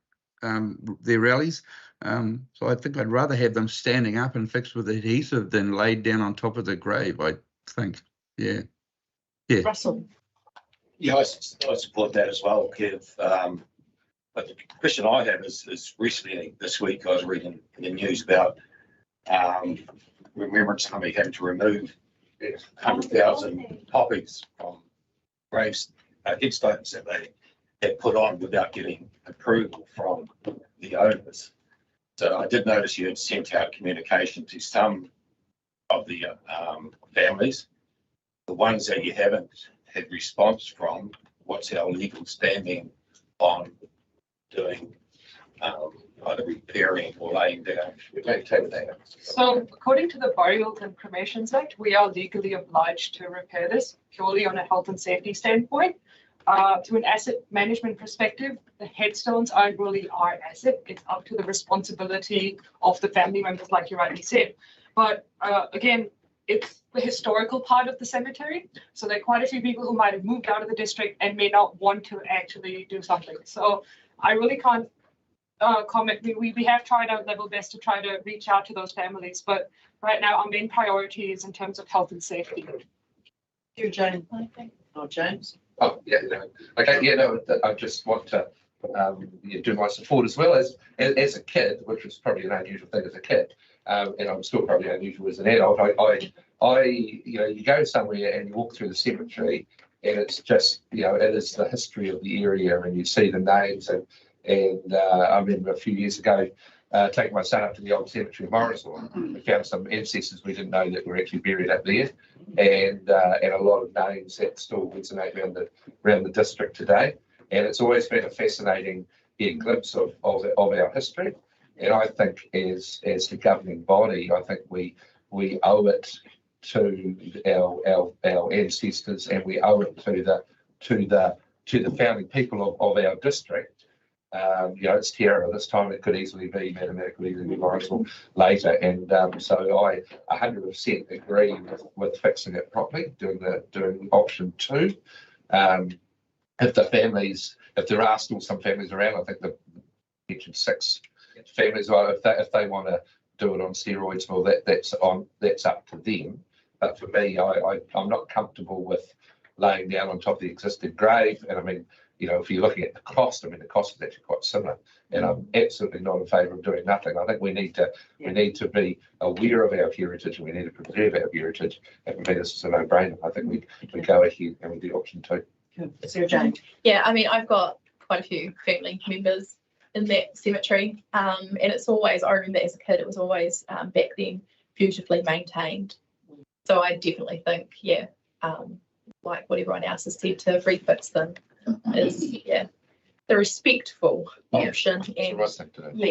their rallies. So I think I'd rather have them standing up and fixed with adhesive than laid down on top of the grave. I think, yeah. Russell. Yeah, I support that as well, Kev. But the question I have is recently this week I was reading in the news about Remembrance Army having to remove 100,000 poppies from graves, headstones that they had put on without getting approval from the owners. So I did notice you had sent out communication to some of the families. The ones that you haven't had response from, what's our legal standing on doing either repairing or laying down? So according to the Burials and Cremations Act, we are legally obliged to repair this purely on a health and safety standpoint. To an asset management perspective, the headstones aren't really our asset. It's up to the responsibility of the family members, like you rightly said. But again, it's the historical part of the cemetery. So there are quite a few people who might have moved out of the district and may not want to actually do something. So I really can't comment. We have tried our level best to try to reach out to those families, but right now our main priority is in terms of health and safety. You, Jane. Or James. Oh, yeah, no. Okay, yeah, no, I just want to do my support as well as a kid, which was probably an unusual thing as a kid, and I'm still probably unusual as an adult. You go somewhere and you walk through the cemetery, and it's just, it is the history of the area, and you see the names, and I remember a few years ago taking my son up to the old cemetery in Morrisville. We found some ancestors we didn't know that were actually buried up there, and a lot of names that still resonate around the district today. And it's always been a fascinating glimpse of our history. And I think as the governing body, I think we owe it to our ancestors, and we owe it to the founding people of our district. It's Tierra this time. It could easily be Matamata, it could easily be Morrisville later, and so I 100% agree with fixing it properly, doing option 2. If there are still some families around, I think the mentioned 6 families. Well, if they want to do it on steroids, well, that's up to them. But for me, I'm not comfortable with laying down on top of the existing grave. And I mean, if you're looking at the cost, the cost is actually quite similar. And I'm absolutely not in favour of doing nothing. I think we need to be aware of our heritage, and we need to preserve our heritage. And for me, this is a no-brainer. I think we go ahead and we do option 2. Sarah Jane. Yeah, I mean, I've got quite a few family members in that cemetery, and it's always, I remember as a kid, it was always back then beautifully maintained. So I definitely think, like what everyone else has said, to refix them is the respectful option. And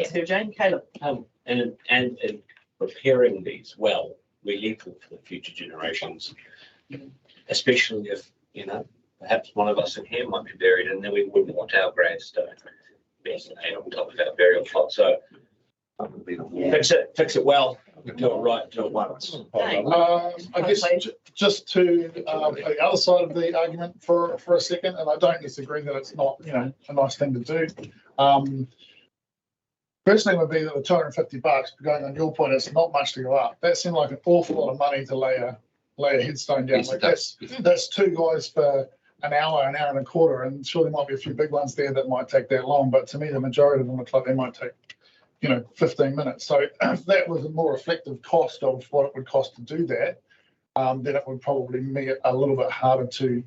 Sarah Jane. Caleb. And repairing these well, we leave them for the future generations, especially if perhaps one of us in here might be buried, and then we wouldn't want our gravestone being on top of our burial plot. So fix it well, do it right, do it once. I guess just to the other side of the argument for a second, and I don't disagree that it's not a nice thing to do. First thing would be that the $250, going on your point, it's not much to go up. That seemed like an awful lot of money to lay a headstone down. Yes, that's 2 guys for an hour and a quarter, and sure there might be a few big ones there that might take that long, but to me the majority of them look like they might take 15 minutes. So if that was a more reflective cost of what it would cost to do that, then it would probably make it a little bit harder to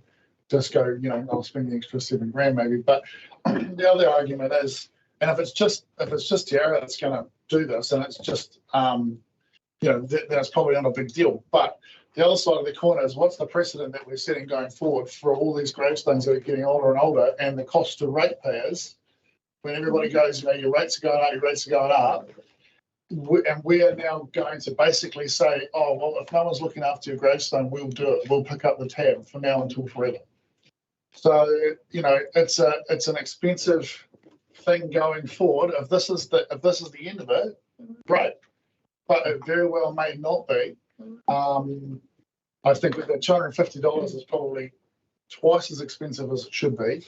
just go, I'll spend the extra $7,000 maybe. But the other argument is, and if it's just Tierra that's going to do this, and it's just, that's probably not a big deal. But the other side of the coin is, what's the precedent that we're setting going forward for all these gravestones that are getting older and older, and the cost to ratepayers when everybody goes, your rates are going up, your rates are going up. And we are now going to basically say, oh, well, if no one's looking after your gravestone, we'll do it. We'll pick up the tab from now until forever. So, it's an expensive thing going forward. If this is the end of it, great. But it very well may not be. I think that $250 is probably twice as expensive as it should be.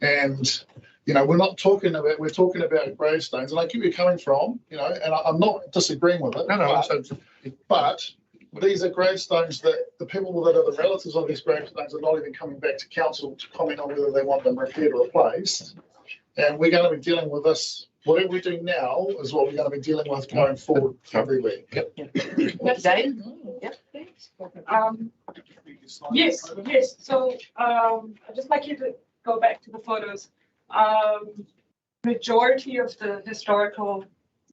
And we're talking about gravestones, and I get where you're coming from, and I'm not disagreeing with it. But these are gravestones that the people that are the relatives of these gravestones are not even coming back to council to comment on whether they want them repaired or replaced. And we're going to be dealing with this. Whatever we do now is what we're going to be dealing with going forward everywhere. Yep. Dave? Yep. Yes. So I'd just like you to go back to the photos. Majority of the historical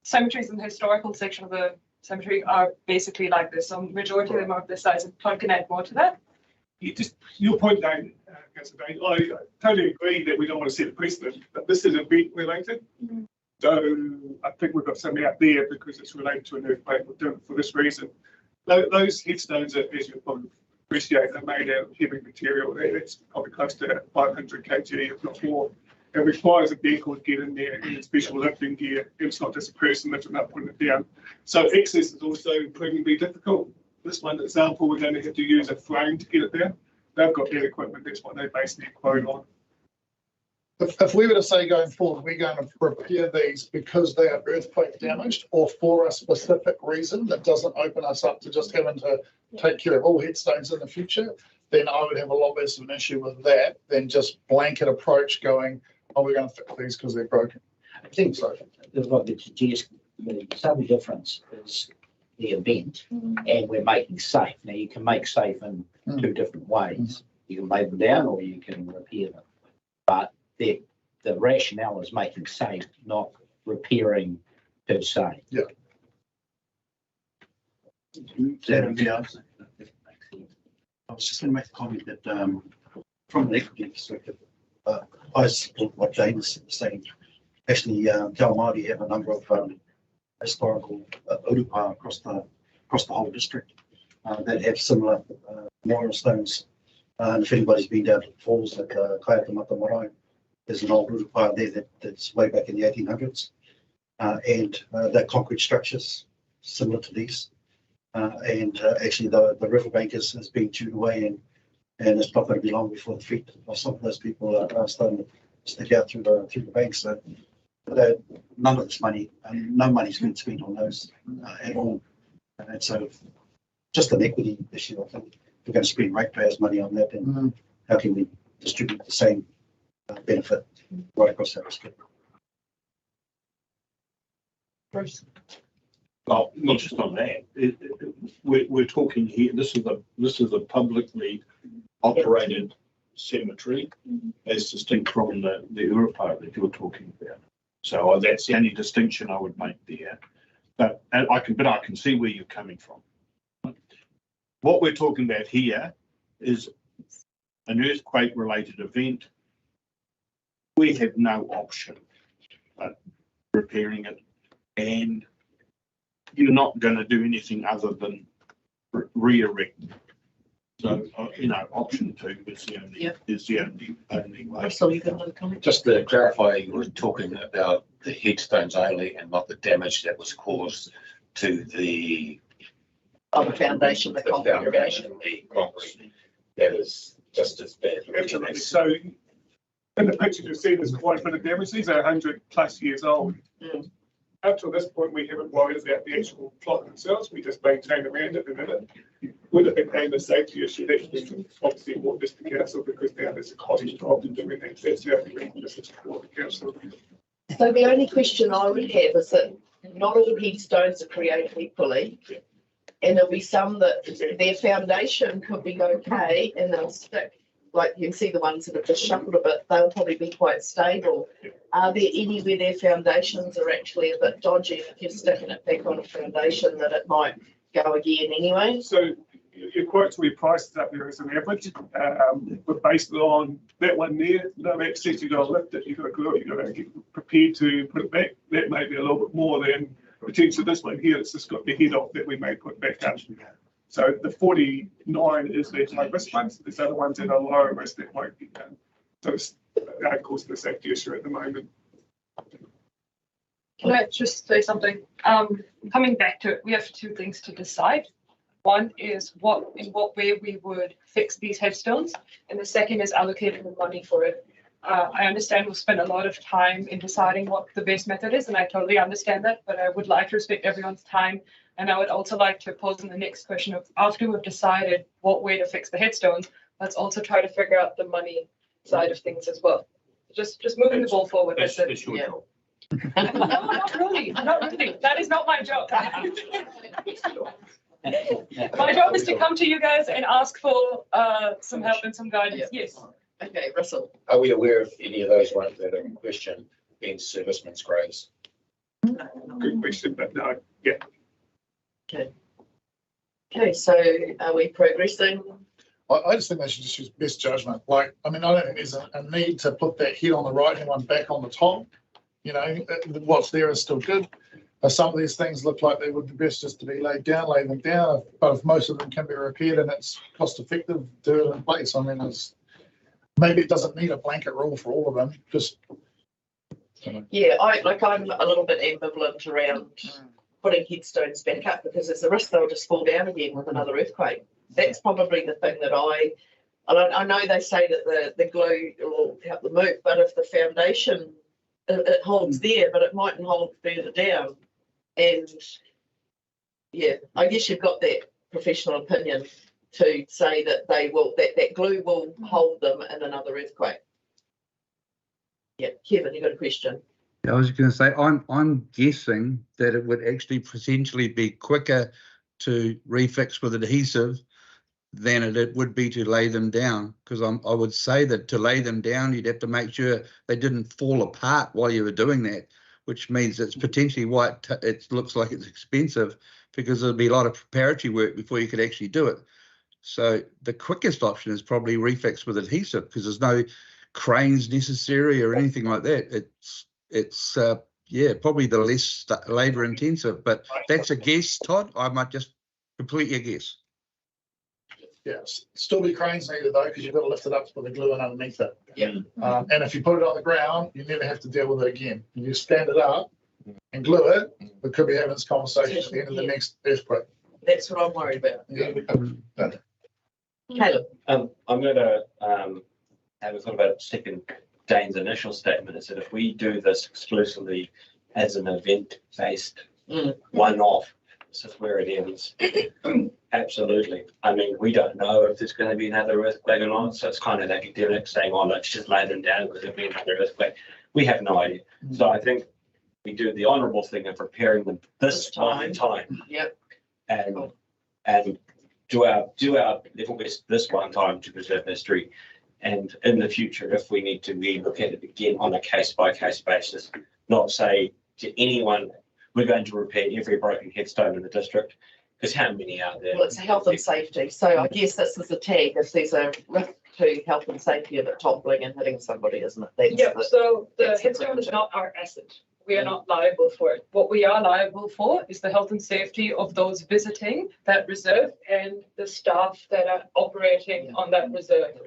cemeteries in the historical section of the cemetery are basically like this. So majority of them are this size, and Todd can add more to that. Your point, Dave, I totally agree that we don't want to set a precedent, but this is event related. So I think we've got something out there because it's related to an earthquake. We're doing it for this reason. Those headstones, as you probably appreciate, are made out of heavy material. It's probably close to 500 kg, if not more. It requires a vehicle to get in there and special lifting gear. It's not just a person lifting up, putting it down. So access is also proving to be difficult. This one example, we're going to have to use a frame to get it there. They've got that equipment. That's what they based their quote on. If we were to say going forward, we're going to repair these because they are earthquake damaged or for a specific reason that doesn't open us up to just having to take care of all headstones in the future, then I would have a lot less of an issue with that than just blanket approach going, oh, we're going to fix these because they're broken. I think so. The subtle difference is the event, and we're making safe. Now, you can make safe in two different ways. You can lay them down or you can repair them. But the rationale is making safe, not repairing per se. Yeah. I was just going to make a comment that from an equity perspective, I support what Jane is saying. Actually, Te Māori have a number of historical urupa across the whole district that have similar memorial stones. And if anybody's been down to the falls like Matamata-Piako, there's an old urupa there that's way back in the 1800s. And they're concrete structures similar to these. Actually, the riverbank has been chewed away, and it's not going to be long before the feet of some of those people are starting to stick out through the bank. So none of this money, no money's been spent on those at all. And so just an equity issue, I think. If we're going to spend ratepayers' money on that, then how can we distribute the same benefit right across our district? Bruce. Well, not just on that. We're talking here. This is a publicly operated cemetery, as distinct from the urupa that you're talking about. So that's the only distinction I would make there. But I can see where you're coming from. What we're talking about here is an earthquake-related event. We have no option but repairing it, and you're not going to do anything other than re-erect. So, option 2 is the only way. So you got another comment? Just to clarify, you were talking about the headstones only and not the damage that was caused to the foundation, the foundation, the concrete. That is just as bad. Absolutely. So in the picture you see, there's quite a bit of damage. These are 100+ years old. Up to this point, we haven't worried about the actual plot themselves. We just maintain around it and in it. With it became a safety issue, that's obviously brought this to council because now there's a cost involved in doing that. That's the only reason this is brought to council. So the only question I would have is that not all headstones are created equally. And there'll be some that their foundation could be okay and they'll stick. Like you can see the ones that have just shuffled a bit, they'll probably be quite stable. Are there any where their foundations are actually a bit dodgy? If you're sticking it back on a foundation, that it might go again anyway? So your quotes we priced it up there as an average, but based on that one there, no access, you've got to lift it, you've got to glue it, you've got to get prepared to put it back. That may be a little bit more than potentially this one here. It's just got the head off that we may put back up. So the 49 is the high risk ones. There's other ones that are lower risk that won't be done. So it's of course the safety issue at the moment. Can I just say something? Coming back to it, we have two things to decide. One is in what way we would fix these headstones, and the second is allocating the money for it. I understand we'll spend a lot of time in deciding what the best method is, and I totally understand that, but I would like to respect everyone's time. And I would also like to pose in the next question of, after we've decided what way to fix the headstones, let's also try to figure out the money side of things as well. Just moving the ball forward. That's it. It's your job. No, not really. Not really. That is not my job. My job is to come to you guys and ask for some help and some guidance. Yes. Okay, Russell. Are we aware of any of those ones that are in question being servicemen's graves? Good question, but no, yeah. Okay. Okay, so are we progressing? I just think they should just use best judgment. Like, I mean, I don't think there's a need to put that head on the right and one back on the top. You know, what's there is still good. Some of these things look like they would be best just to be laid down, lay them down. But if most of them can be repaired and it's cost effective, do it in place. I mean, maybe it doesn't need a blanket rule for all of them. Just Yeah, I'm a little bit ambivalent around putting headstones back up because there's a risk they'll just fall down again with another earthquake. That's probably the thing that I know they say that the glue will help the move, but if the foundation it holds there, but it mightn't hold further down. And yeah, I guess you've got that professional opinion to say that that glue will hold them in another earthquake. Yeah, Kevin, you got a question? I was going to say, I'm guessing that it would actually potentially be quicker to refix with adhesive than it would be to lay them down, because I would say that to lay them down, you'd have to make sure they didn't fall apart while you were doing that, which means it's potentially why it looks like it's expensive, because there'll be a lot of preparatory work before you could actually do it. So the quickest option is probably refix with adhesive, because there's no cranes necessary or anything like that. It's yeah, probably the less labor intensive, but that's a guess, Todd. I might just completely a guess. yeah, still be cranes needed though, because you've got to lift it up with the glue in underneath it. Yeah. And if you put it on the ground, you never have to deal with it again. You just stand it up and glue it. We could be having this conversation at the end of the next earthquake. That's what I'm worried about. Yeah. Caleb. I'm going to have a thought about second Dane's initial statement, is that if we do this exclusively as an event-based one-off, this is where it ends. Absolutely. I mean, we don't know if there's going to be another earthquake or not, so it's kind of academic saying, oh, let's just lay them down because there'll be another earthquake. We have no idea. So I think we do the honourable thing of preparing them this time. Yep. And do our level best this one time to preserve history. And in the future, if we need to, we look at it again on a case-by-case basis, not say to anyone, we're going to repair every broken headstone in the district, because how many are there? Well, it's health and safety. So I guess this is a tag if there's a risk to health and safety of it toppling and hitting somebody, isn't it? So the headstone is not our asset. We are not liable for it. What we are liable for is the health and safety of those visiting that reserve and the staff that are operating on that reserve.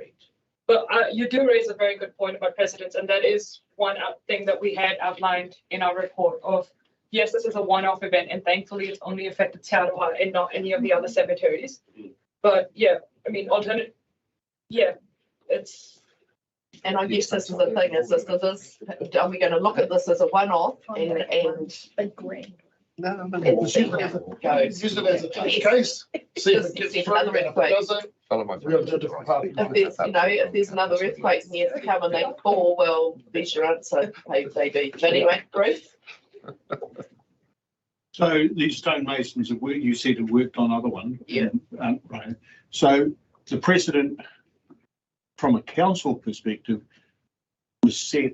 But you do raise a very good point about precedents, and that is one thing that we had outlined in our report of, yes, this is a one-off event, and thankfully it's only affected Te Aroha and not any of the other cemeteries. But yeah, I mean, it's. And I guess this is the thing, are we going to look at this as a one-off and No, use it as a test case. See if it gets through, and if it doesn't, we'll do a different path. If there's another earthquake in years to come and they fall, well, there's your answer, maybe. But anyway, Bruce? So these stonemasons have worked, you said have worked on other one. Yeah. Right. So the precedent from a council perspective was set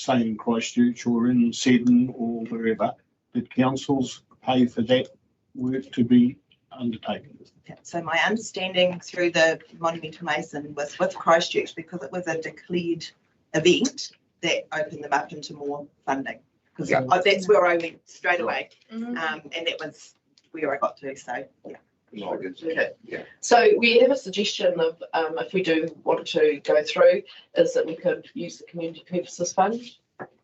say in Christchurch or in Seddon or wherever, did councils pay for that work to be undertaken? So my understanding through the Monumental Mason was with Christchurch, because it was a declared event, that opened them up into more funding. Because that's where I went straight away. And that was where I got to, so yeah. Okay. So we have a suggestion of, if we do want to go through, is that we could use the community purposes fund,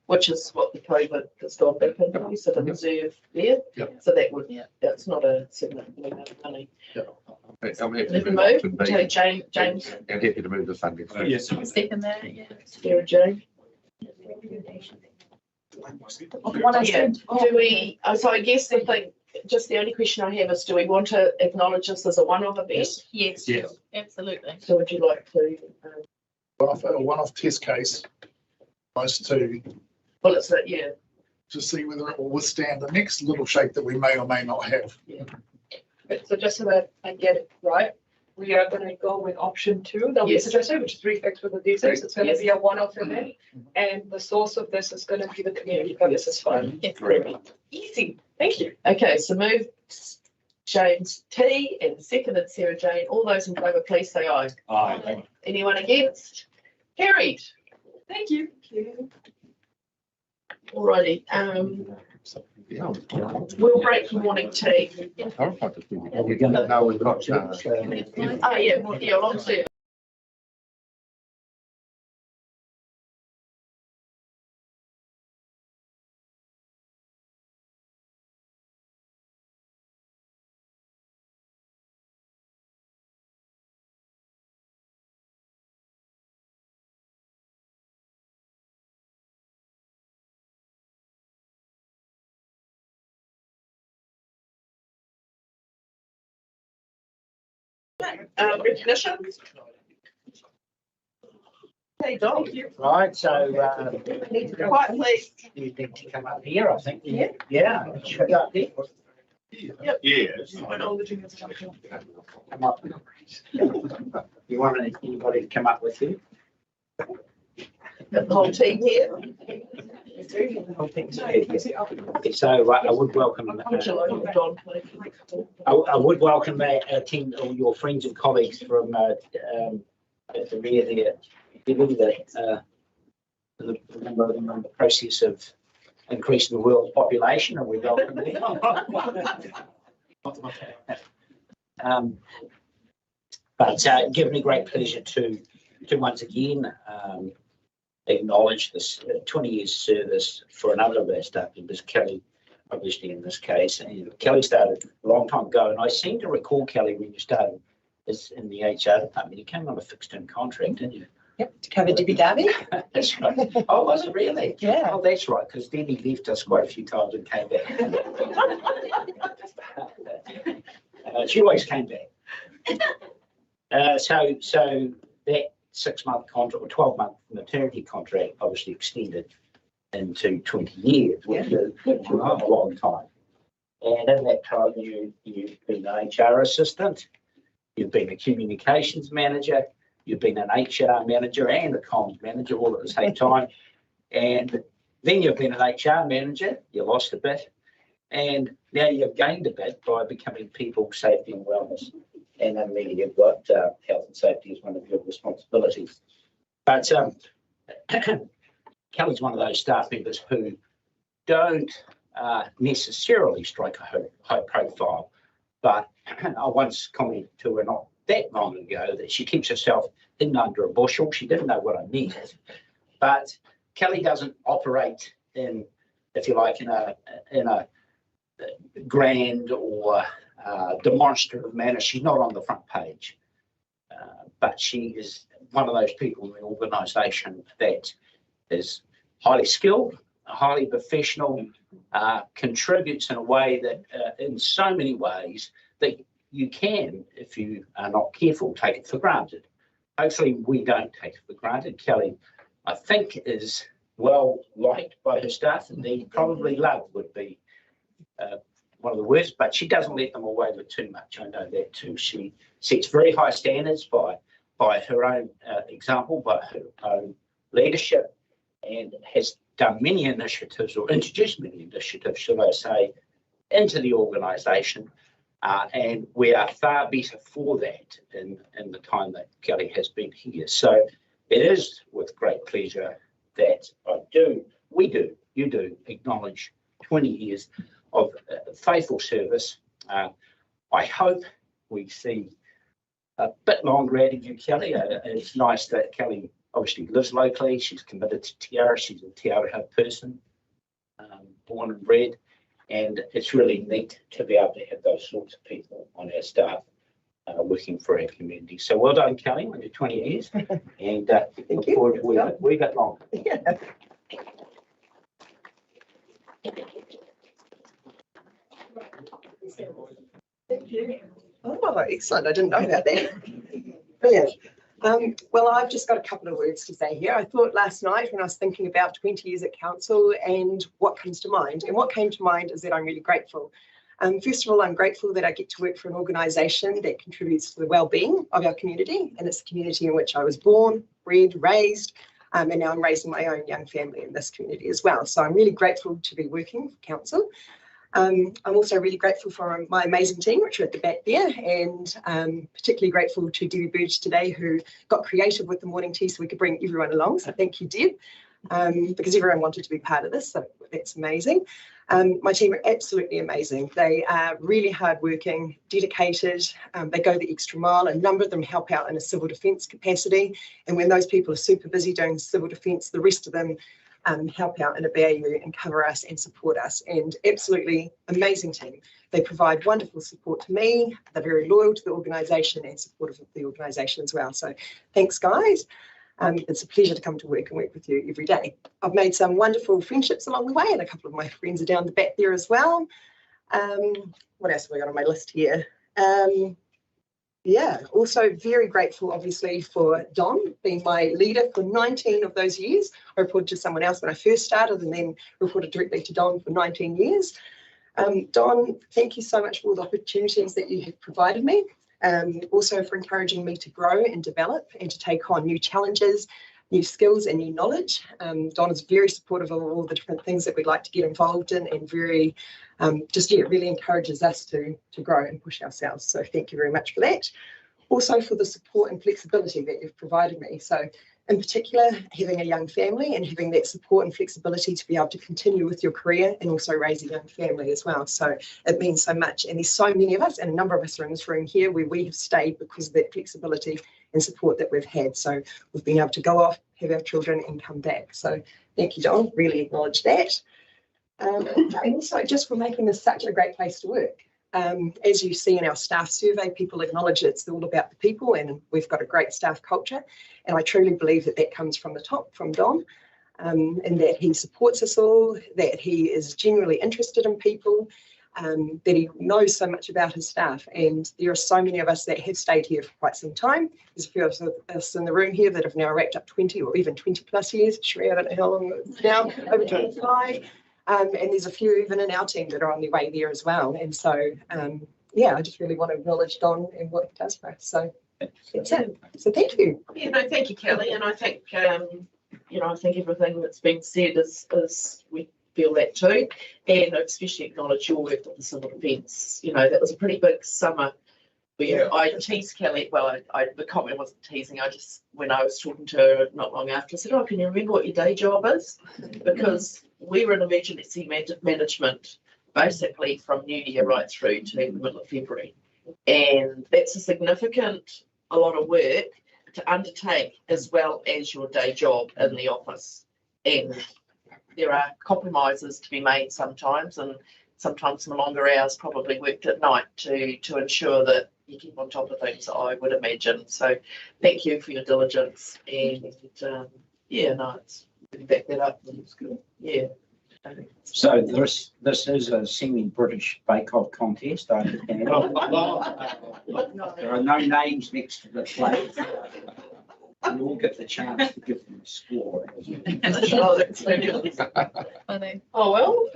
which is what the COVID has gone back into, so the reserve there. So that would, that's not a significant amount of money. I'm happy If to we move move, to to James. I'm happy to move the funding. Yes. Second that, yeah. Sarah Jane. Yeah. Do we, so I guess the thing, just the only question I have is, do we want to acknowledge this as a one-off event? Yes, absolutely. So would you like to? A one-off test case, close to, Well, it's that, yeah. to see whether it will withstand the next little shake that we may or may not have. So just so that I get it right, we are going to go with option 2 that we suggested, which is refix with the details. It's going to be a one-off event, and the source of this is going to be the community purposes fund. Easy. Thank you. Okay, so move James T and seconded Sarah Jane. All those in favour, please say aye. Aye. Anyone against? Carried. Thank you. Alrighty. We'll break for morning tea. We're gonna know we've got. Oh yeah, long service. Recognition. Hey, Don. Right, so Quiet, please. you need to come up here, I think. Yeah, should go up there. Yes. Come up. You want anybody to come up with you? Got the whole team here. So I would welcome. I would welcome team or your friends and colleagues from the rear there. Given that the number of them in the process of increasing the world's population, and we welcome them. But give me great pleasure to once again acknowledge this 20 years service for another of our staff members, Kelly, obviously in this case. And Kelly started a long time ago, and I seem to recall, Kelly, when you started as in the HR department, you came on a fixed term contract, didn't you? Yep, to cover Debbie Darby. That's right. Oh, was it really? Yeah. Oh, that's right, because Debbie left us quite a few times and came back. She always came back. So that 6-month contract or 12-month maternity contract obviously extended into 20 years, which is a long time. And in that time, you've been an HR assistant, you've been a communications manager, you've been an HR manager and a comms manager all at the same time. And then you've been an HR manager, you lost a bit, and now you've gained a bit by becoming people safety and wellness. And then you've got health and safety as one of your responsibilities. But Kelly's one of those staff members who don't necessarily strike a high profile, but I once commented to her not that long ago that she keeps herself hidden under a bushel. She didn't know what I meant, but Kelly doesn't operate in, if you like, in a grand or demonstrative manner. She's not on the front page, but she is one of those people in the organisation that is highly skilled, highly professional, contributes in a way that in so many ways that you can, if you are not careful, take it for granted. Hopefully we don't take it for granted. Kelly, I think, is well liked by her staff, indeed probably loved would be one of the words, but she doesn't let them away with too much. I know that too. She sets very high standards by her own example, by her own leadership, and has done many initiatives, or introduced many initiatives, should I say, into the organisation. And we are far better for that in the time that Kelly has been here. So it is with great pleasure that you do acknowledge 20 years of faithful service. I hope we see a bit longer out of you, Kelly. It's nice that Kelly obviously lives locally. She's committed to Te Ara. She's a Te Ara person, born and bred. And it's really neat to be able to have those sorts of people on our staff working for our community. So well done, Kelly, on your 20 years. And look forward to we got longer. Yeah. Thank you. Oh, excellent. I didn't know about that. Brilliant. Well, I've just got a couple of words to say here. I thought last night when I was thinking about 20 years at council and what comes to mind. And what came to mind is that I'm really grateful. First of all, I'm grateful that I get to work for an organisation that contributes to the well-being of our community. And it's the community in which I was born, bred, raised, and now I'm raising my own young family in this community as well. So I'm really grateful to be working for council. I'm also really grateful for my amazing team, which are at the back there, and particularly grateful to Debbie Burge today, who got creative with the morning tea so we could bring everyone along. So thank you, Deb, because everyone wanted to be part of this, so that's amazing. My team are absolutely amazing. They are really hardworking, dedicated. They go the extra mile. A number of them help out in a civil defence capacity, and when those people are super busy doing civil defence, the rest of them help out in a BAU and cover us and support us. And absolutely amazing team. They provide wonderful support to me. They're very loyal to the organisation and supportive of the organisation as well. So thanks, guys. It's a pleasure to come to work and work with you every day. I've made some wonderful friendships along the way, and a couple of my friends are down the back there as well. What else have I got on my list here? Yeah, also very grateful, obviously, for Don being my leader for 19 of those years. I reported to someone else when I first started and then reported directly to Don for 19 years. Don, thank you so much for all the opportunities that you have provided me. Also for encouraging me to grow and develop and to take on new challenges, new skills and new knowledge. Don is very supportive of all the different things that we'd like to get involved in, and very really encourages us to grow and push ourselves. So thank you very much for that. Also for the support and flexibility that you've provided me. So in particular, having a young family and having that support and flexibility to be able to continue with your career and also raise a young family as well. So it means so much. And there's so many of us, and a number of us are in this room here, where we have stayed because of that flexibility and support that we've had. So we've been able to go off, have our children and come back. So thank you, Don, really acknowledge that. And also just for making this such a great place to work. As you see in our staff survey, people acknowledge it's all about the people, and we've got a great staff culture. And I truly believe that that comes from the top, from Don, and that he supports us all, that he is genuinely interested in people, that he knows so much about his staff. And there are so many of us that have stayed here for quite some time. There's a few of us in the room here that have now racked up 20 or even 20 plus years. Sheree, I don't know how long it's now, over 25. And there's a few even in our team that are on their way there as well. And so, yeah, I just really want to acknowledge Don and what he does for us. So that's it. So thank you. Yeah, no, thank you, Kelly. And I think, I think everything that's been said is we feel that too. And especially acknowledge your work with the civil defence. That was a pretty big summer where I teased Kelly. Well, the comment wasn't teasing. When I was talking to her not long after, I said, "Oh, can you remember what your day job is?" Because we were in emergency management basically from New Year right through to the middle of February. And that's a lot of work to undertake, as well as your day job in the office. And there are compromises to be made sometimes, and sometimes some longer hours probably worked at night to ensure that you keep on top of things, I would imagine. So thank you for your diligence. And it's back that up. It's good. Yeah. So this is a semi-British bake-off contest, I understand. There are no names next to the plate. We all get the chance to give them a score. Oh, well.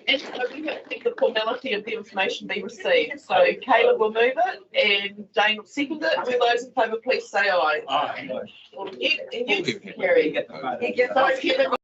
And so we have to think the formality of the information be received. So Caleb will move it and Jane will second it. All those in favour, please say aye. Aye. All of you, and you, Kerry. Sorry, Kevin.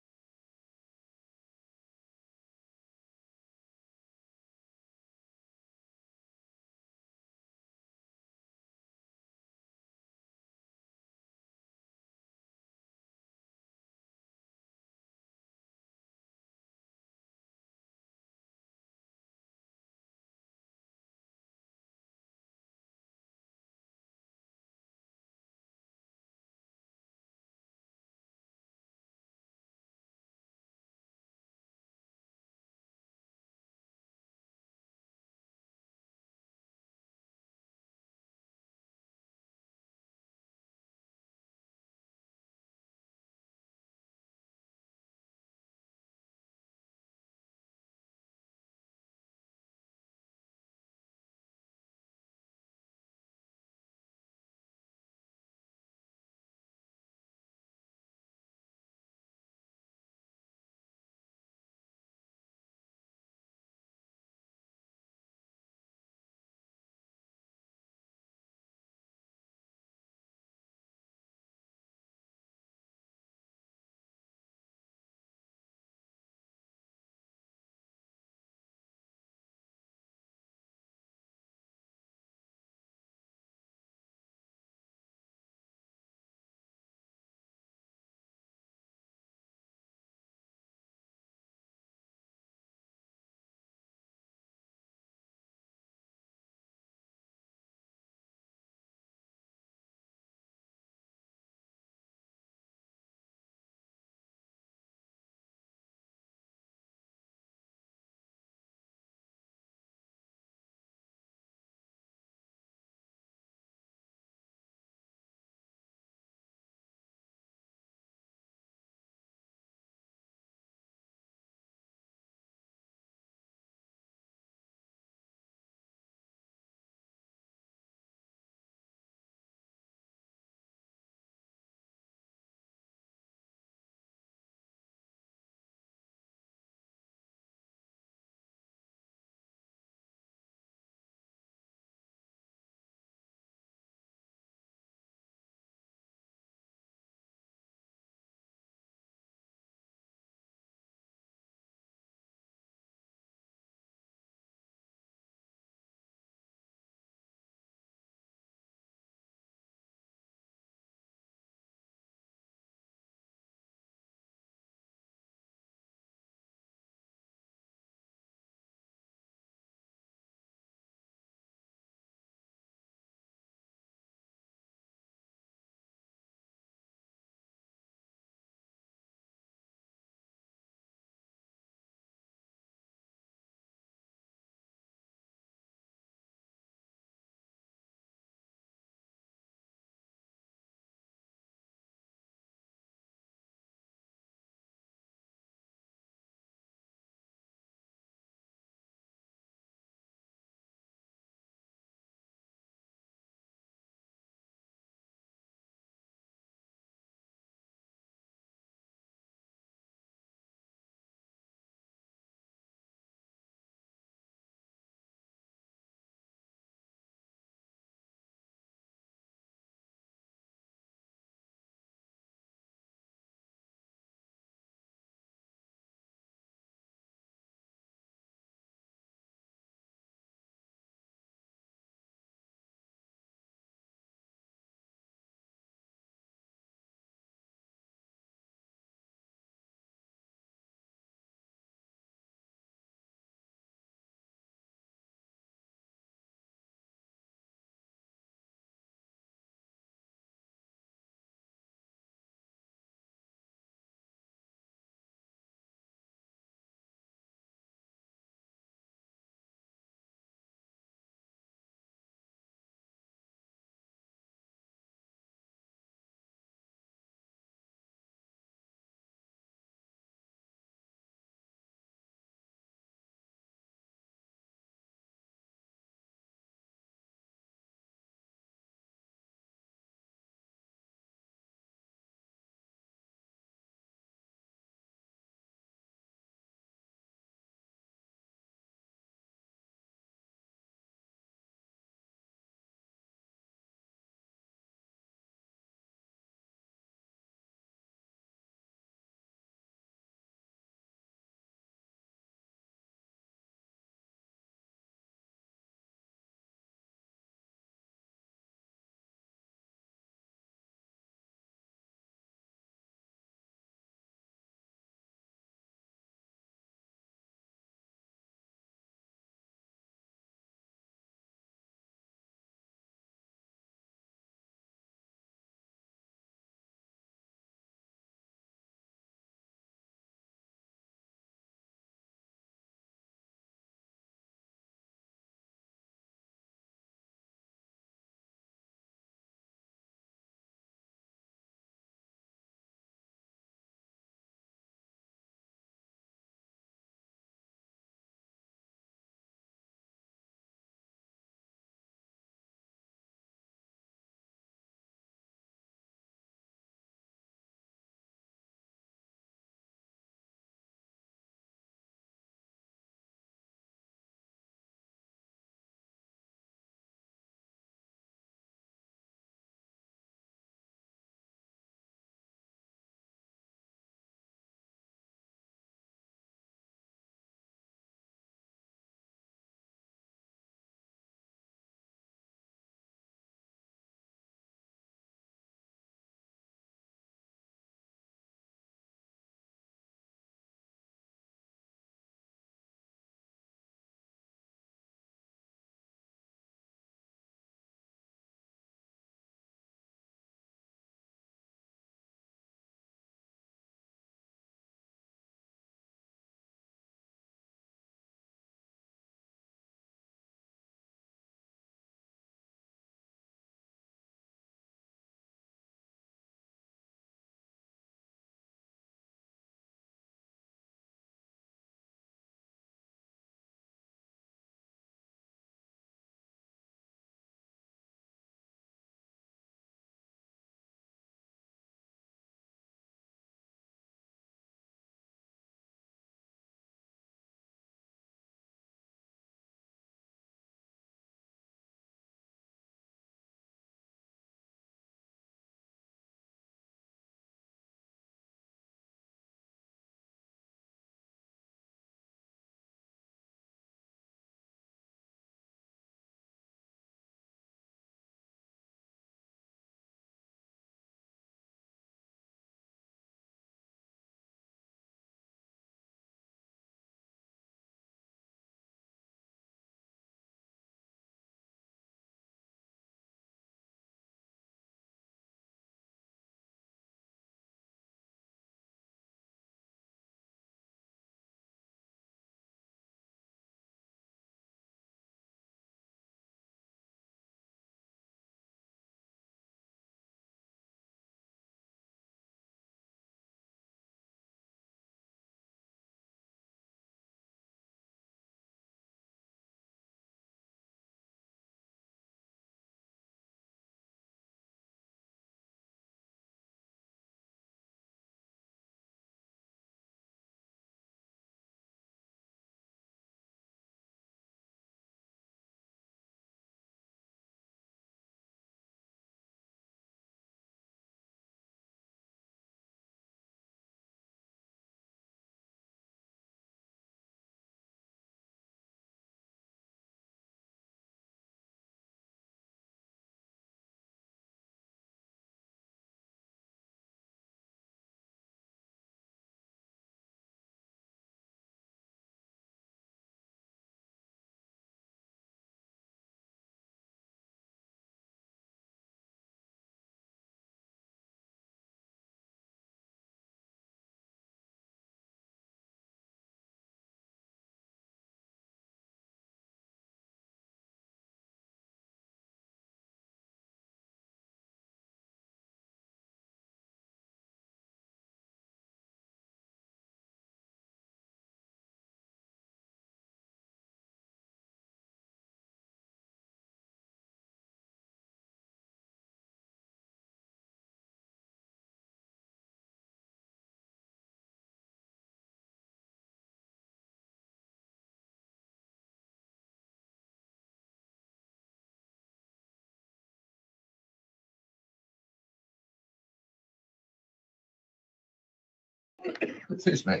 Excuse me.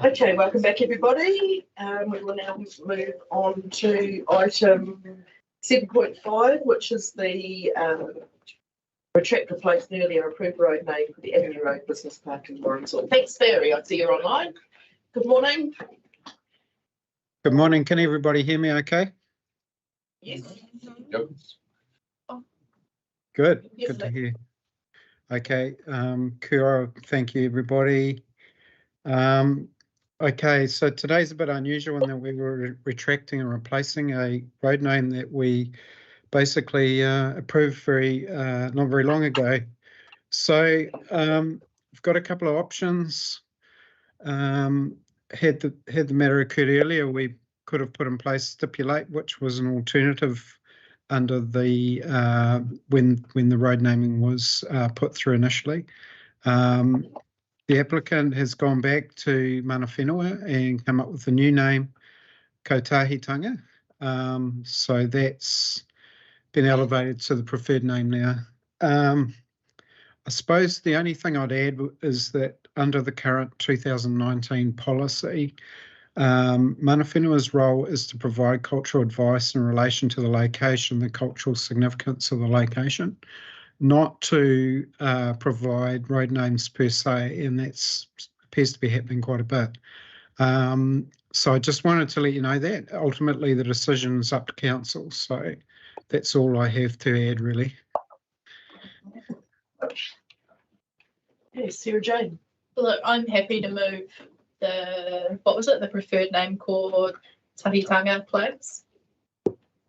Okay, welcome back, everybody. We will now move on to item 7.5, which is the retract replaced an earlier approved road name for the Avenue Road Business Park in Warrensall. Thanks, Barry. I see you're online. Good morning. Good morning. Can everybody hear me okay? Yes. Yep. Good. Yes, Good to hear. Okay. Kia ora. Thank you, everybody. Okay, so today's a bit unusual in that we were retracting and replacing a road name that we basically approved not very long ago. So we've got a couple of options. Had the matter occurred earlier, we could have put in place stipulate, which was an alternative under the when the road naming was put through initially. The applicant has gone back to Mana Whenua and come up with a new name, Kotahitanga. So that's been elevated to the preferred name now. I suppose the only thing I'd add is that under the current 2019 policy, Mana Whenua's role is to provide cultural advice in relation to the location, the cultural significance of the location, not to provide road names per se, and that appears to be happening quite a bit. So I just wanted to let you know that ultimately the decision is up to council. So that's all I have to add, really. Yes, Sarah Jane. Look, I'm happy to move the preferred name called Tahitanga Place.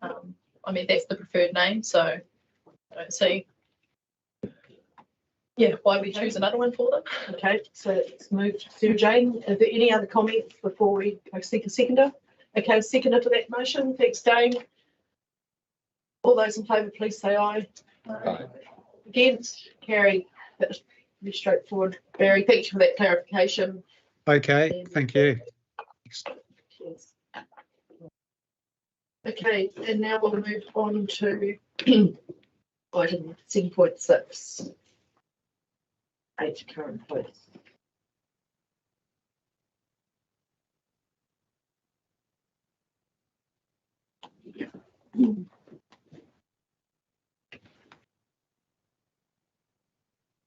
I mean, that's the preferred name, so I don't see why we choose another one for them. Okay, so it's moved. Sarah Jane, are there any other comments before we seek a seconder? Okay, seconder for that motion. Thanks, Dane. All those in favour, please say aye. Aye. Against? Carry. That's pretty straightforward. Barry, thanks for that clarification. Okay, thank you. Yes. Okay, and now we'll move on to item 7.6. 8 current place.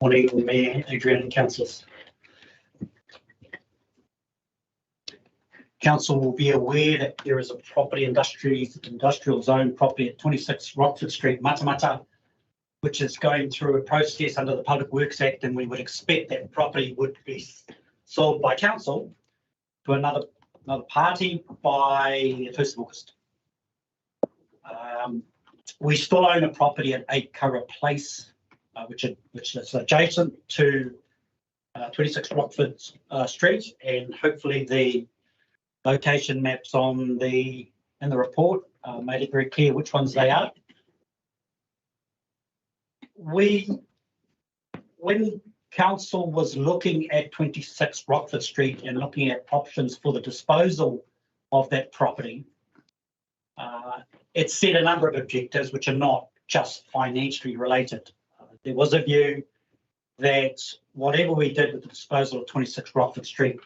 Morning, Mayor, Adrian and councillors. Council will be aware that there is a industrial zone property at 26 Rockford Street, Matamata, which is going through a process under the Public Works Act, and we would expect that property would be sold by council to another party by 1st of August. We still own a property at 8 Curra Place, which is adjacent to 26 Rockford Street, and hopefully the location maps in the report made it very clear which ones they are. When council was looking at 26 Rockford Street and looking at options for the disposal of that property, it set a number of objectives which are not just financially related. There was a view that whatever we did with the disposal of 26 Rockford Street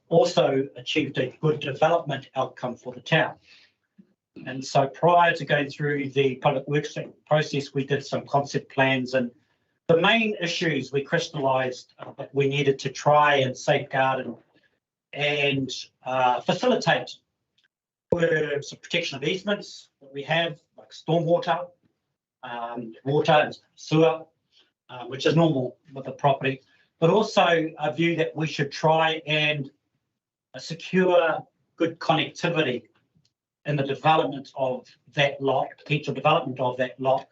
also achieved a good development outcome for the town. And so prior to going through the Public Works process, we did some concept plans, and the main issues we crystallised that we needed to try and safeguard and facilitate were some protection of easements that we have, like stormwater, water and sewer, which is normal with the property, but also a view that we should try and secure good connectivity in the development of that lot, potential development of that lot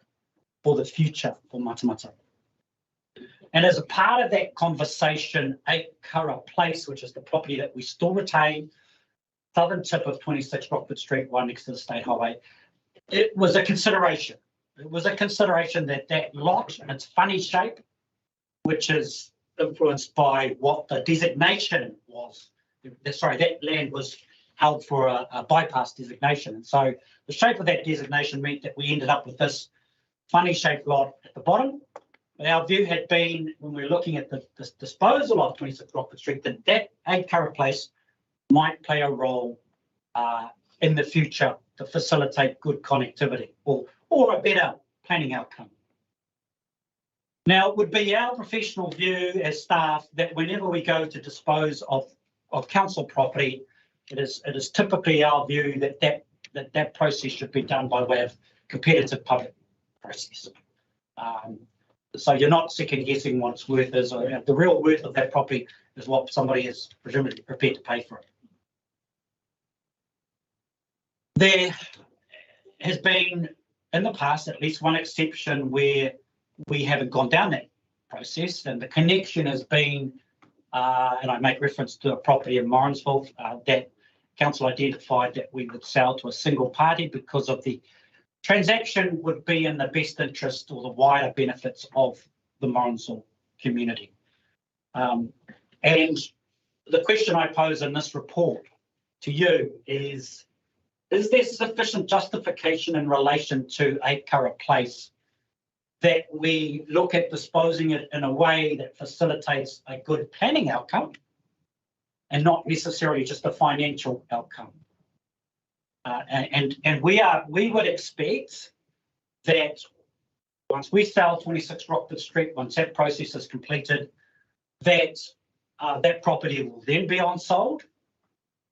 for the future for Matamata. And as a part of that conversation, 8 Curra Place, which is the property that we still retain, southern tip of 26 Rockford Street, right next to the State Highway, it was a consideration. It was a consideration that that lot and its funny shape, which is influenced by what the designation was. Sorry, that land was held for a bypass designation. And so the shape of that designation meant that we ended up with this funny shaped lot at the bottom our view had been, when we were looking at the disposal of 26 Rockford Street, that 8 Curragh Place might play a role in the future to facilitate good connectivity or a better planning outcome. Now, it would be our professional view as staff that whenever we go to dispose of council property, it is typically our view that process should be done by way of competitive public process. So you're not second guessing what its worth is. Or, the real worth of that property is what somebody is presumably prepared to pay for it. There has been in the past at least one exception where we haven't gone down that process, and the connection has been, and I make reference to a property in Morrinsville that council identified that we would sell to a single party because of the transaction would be in the best interest or the wider benefits of the Morrinsville community. And the question I pose in this report to you is there sufficient justification in relation to 8 Curragh Place that we look at disposing it in a way that facilitates a good planning outcome and not necessarily just a financial outcome? And we would expect that once we sell 26 Rockford Street, once that process is completed, that that property will then be on sold,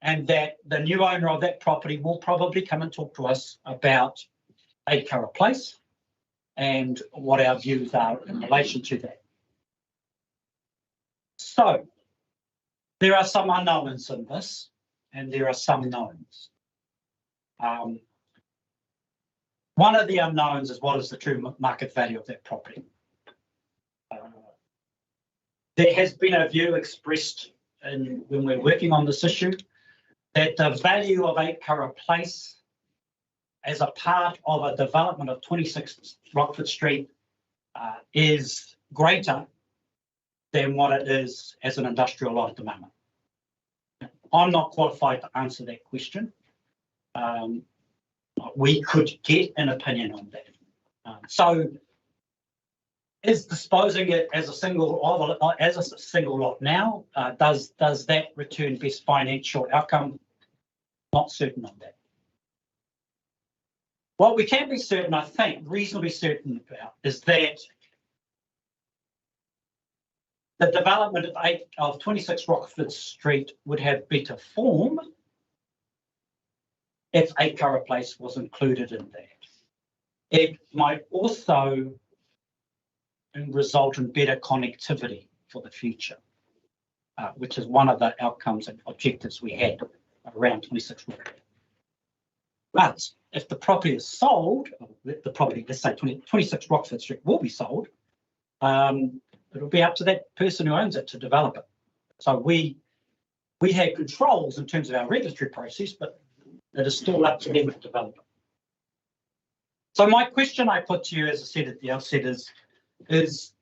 and that the new owner of that property will probably come and talk to us about 8 Curragh Place and what our views are in relation to that. So there are some unknowns in this, and there are some knowns. One of the unknowns is what is the true market value of that property. There has been a view expressed when we're working on this issue that the value of 8 Curragh Place as a part of a development of 26 Rockford Street is greater than what it is as an industrial lot at the moment. I'm not qualified to answer that question. We could get an opinion on that. So is disposing it as a single lot now, does that return best financial outcome? Not certain on that. What we can be certain, I think, reasonably certain about, is that the development of 26 Rockford Street would have better form if 8 Curragh Place was included in that. It might also result in better connectivity for the future, which is one of the outcomes and objectives we had around 26 Rockford. But if the property is sold, let's say 26 Rockford Street will be sold, it'll be up to that person who owns it to develop it. So we have controls in terms of our regulatory process, but it is still up to them to develop it. So my question I put to you, as I said at the outset, is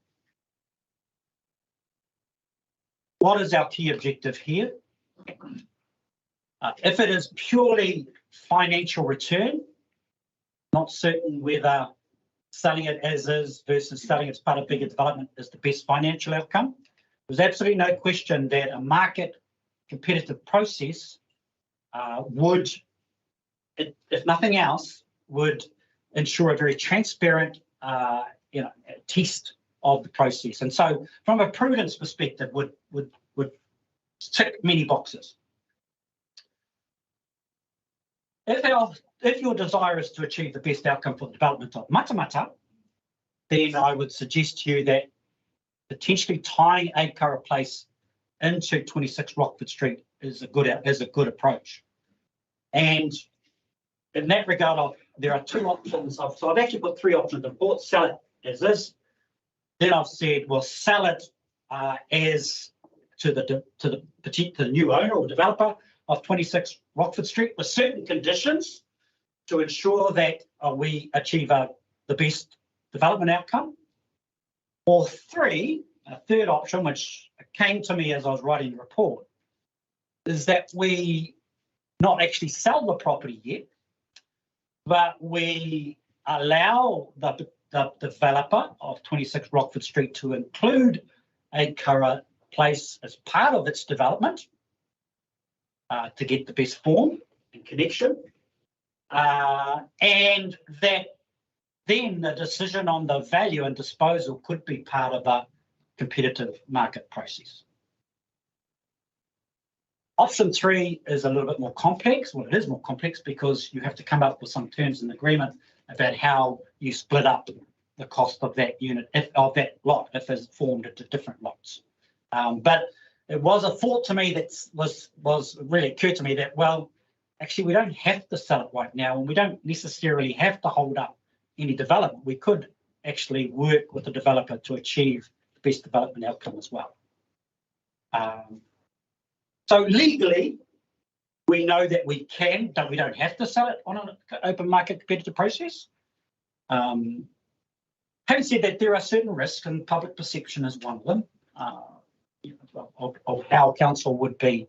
what is our key objective here? If it is purely financial return, not certain whether selling it as is versus selling it as part of bigger development is the best financial outcome. There's absolutely no question that a market competitive process would, if nothing else, would ensure a very transparent test of the process. And so from a prudence perspective would tick many boxes. If your desire is to achieve the best outcome for the development of Matamata, then I would suggest to you that potentially tying 8 Curragh Place into 26 Rockford Street is a good approach. And in that regard, there are 2 options. So I've actually put 3 options. I've bought sell it as is. Then I've said, well, sell it as to the new owner or developer of 26 Rockford Street with certain conditions to ensure that we achieve the best development outcome. Or 3, a third option, which came to me as I was writing the report, is that we not actually sell the property yet, but we allow the the developer of 26 Rockford Street to include Curra Place as part of its development to get the best form and connection. And that then the decision on the value and disposal could be part of a competitive market process. Option 3 is a little bit more complex. Well, it is more complex because you have to come up with some terms in the agreement about how you split up the cost of that unit, of that lot, if it's formed into different lots. But it was a thought to me that was really occurred to me that, well, actually, we don't have to sell it right now, and we don't necessarily have to hold up any development. We could actually work with the developer to achieve the best development outcome as well. So legally, we know that we don't have to sell it on an open market competitive process. Having said that, there are certain risks, and public perception is one of them, of how council would be,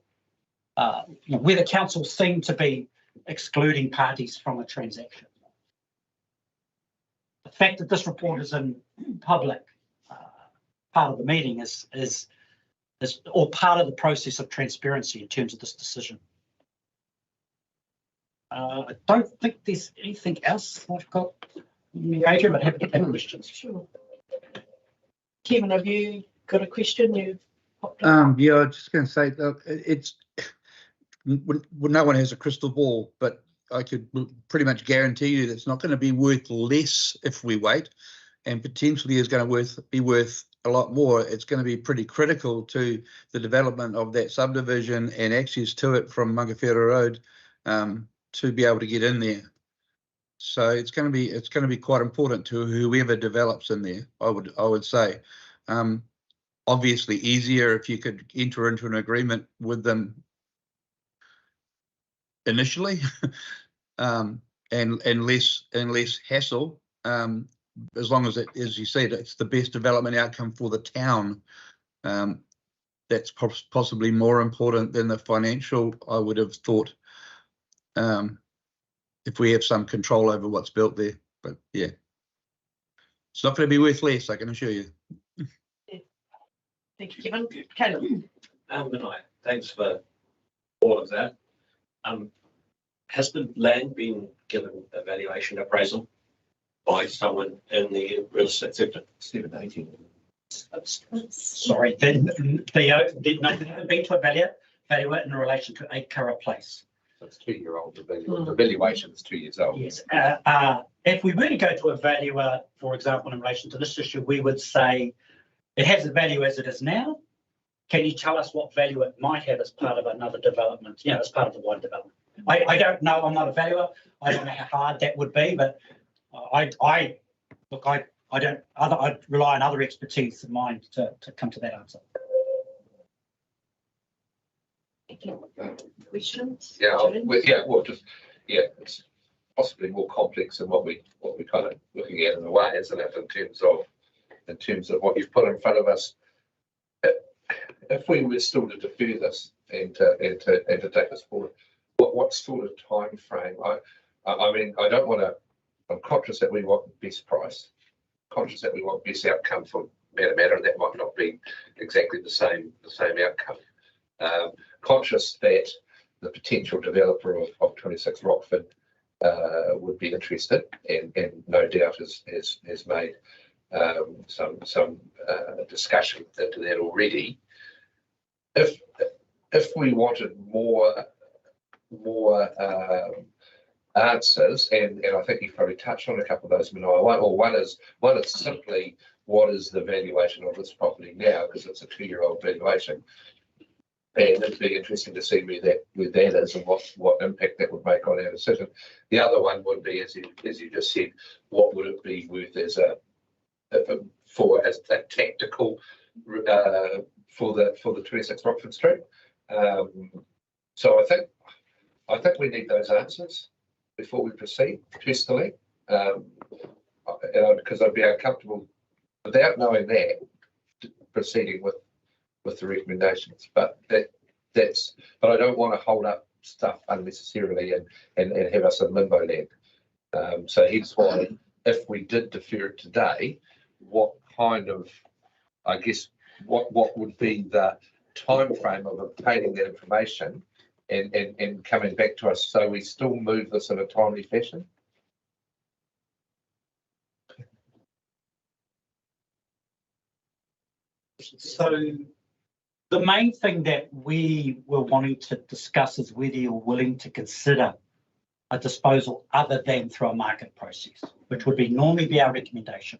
where the council seem to be excluding parties from a transaction. The fact that this report is in public part of the meeting is or part of the process of transparency in terms of this decision. I don't think there's anything else I've got. Adrian, but happy to take questions. Sure. Kevin, have you got a question? Yeah, I was just going to say that it's no one has a crystal ball, but I could pretty much guarantee you that it's not going to be worth less if we wait, and potentially is going to be worth a lot more. It's going to be pretty critical to the development of that subdivision and access to it from Mangawhera Road to be able to get in there. So it's going to be quite important to whoever develops in there. I would say. Obviously easier if you could enter into an agreement with them initially, and less hassle, as long as as you said, it's the best development outcome for the town. That's possibly more important than the financial, I would have thought, if we have some control over what's built there. But yeah, it's not going to be worth less, I can assure you. Thank you, Kevin. Caleb. Good night. Thanks for all of that. Has the land been given a valuation appraisal by someone in the real estate sector? 718. Sorry, they haven't been to evaluate in relation to Curra Place. So it's 2-year-old. The valuation is 2 years old. Yes. If we were to go to a valuer, for example, in relation to this issue, we would say it has the value as it is now. Can you tell us what value it might have as part of another development, as part of the wider development? I don't know. I'm not a valuer. I don't know how hard that would be, but I'd rely on other expertise of mine to come to that answer. Questions? It's possibly more complex than what we kind of looking at in a way, isn't it? In terms of what you've put in front of us. If we were still to defer this and to take this forward, what sort of time frame? I mean, I don't want to. I'm conscious that we want the best price, conscious that we want best outcome for Matamata, and that might not be exactly the same outcome. Conscious that the potential developer of 26 Rockford would be interested, and no doubt has made some discussion into that already. If we wanted more answers, and I think you've probably touched on a couple of those, Manoa. One is simply what is the valuation of this property now, because it's a 2-year-old valuation, and it'd be interesting to see where that is and what impact that would make on our decision. The other one would be, as you just said, what would it be worth as a tactical for the 26 Rockford Street. So I think we need those answers before we proceed testily, because I'd be uncomfortable without knowing that proceeding with the recommendations. But but I don't want to hold up stuff unnecessarily and have us in limbo land. So hence why if we did defer it today, what kind of, I guess, what would be the time frame of obtaining that information and coming back to us, so we still move this in a timely fashion? So the main thing that we were wanting to discuss is whether you're willing to consider a disposal other than through a market process, which would normally be our recommendation.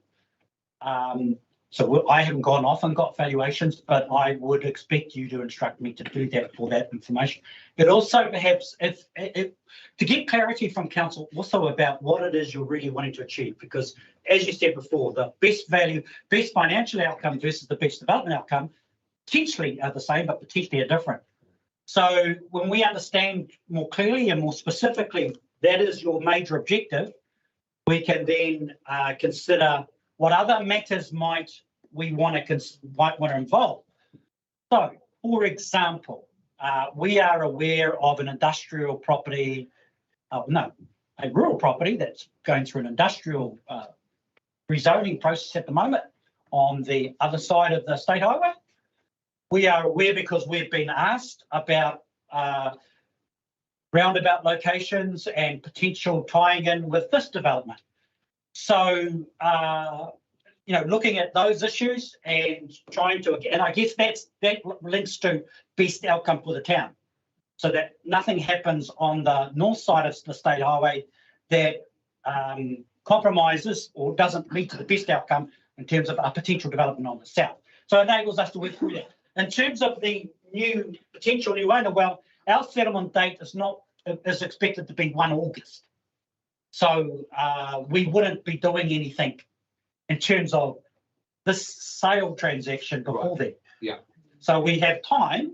So I haven't gone off and got valuations, but I would expect you to instruct me to do that for that information. But also perhaps if to get clarity from council also about what it is you're really wanting to achieve, because as you said before, the best value, best financial outcome versus the best development outcome potentially are the same, but potentially are different. So when we understand more clearly and more specifically that is your major objective, we can then consider what other matters might want to involve. So, for example, we are aware of an industrial property, a rural property that's going through an industrial rezoning process at the moment on the other side of the state highway. We are aware because we've been asked about roundabout locations and potential tying in with this development. So, looking at those issues and trying to, and I guess that links to best outcome for the town, so that nothing happens on the north side of the state highway that compromises or doesn't meet the best outcome in terms of a potential development on the south. So it enables us to work through that. In terms of the potential new owner, well, our settlement date is expected to be 1 August. So we wouldn't be doing anything in terms of this sale transaction before then. Yeah. So we have time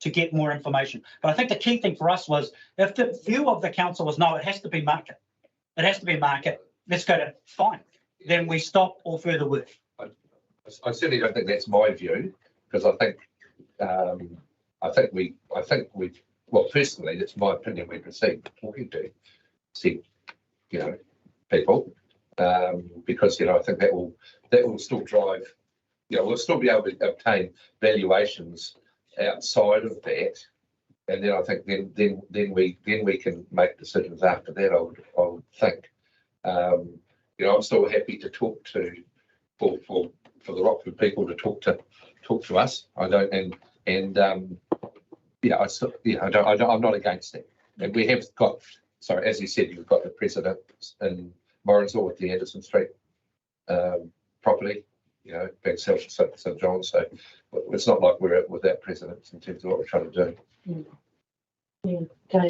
to get more information. But I think the key thing for us was, if the view of the council was, no, it has to be market. It has to be market. Let's go to fine. Then we stop all further work. I certainly don't think that's my view, because I think we've, well, personally, that's my opinion, we've received talking to people, because I think that will still drive, we'll still be able to obtain valuations outside of that, and then I think then we can make decisions after that. I would think. I'm still happy to talk to for the Rockford people to talk to us. I don't, I'm not against it. And we have got, sorry, as you said, you've got the precedent in Morrinsville with the Anderson Street property, being St John's. So it's not like we're without precedents in terms of what we're trying to do. Yeah. Okay.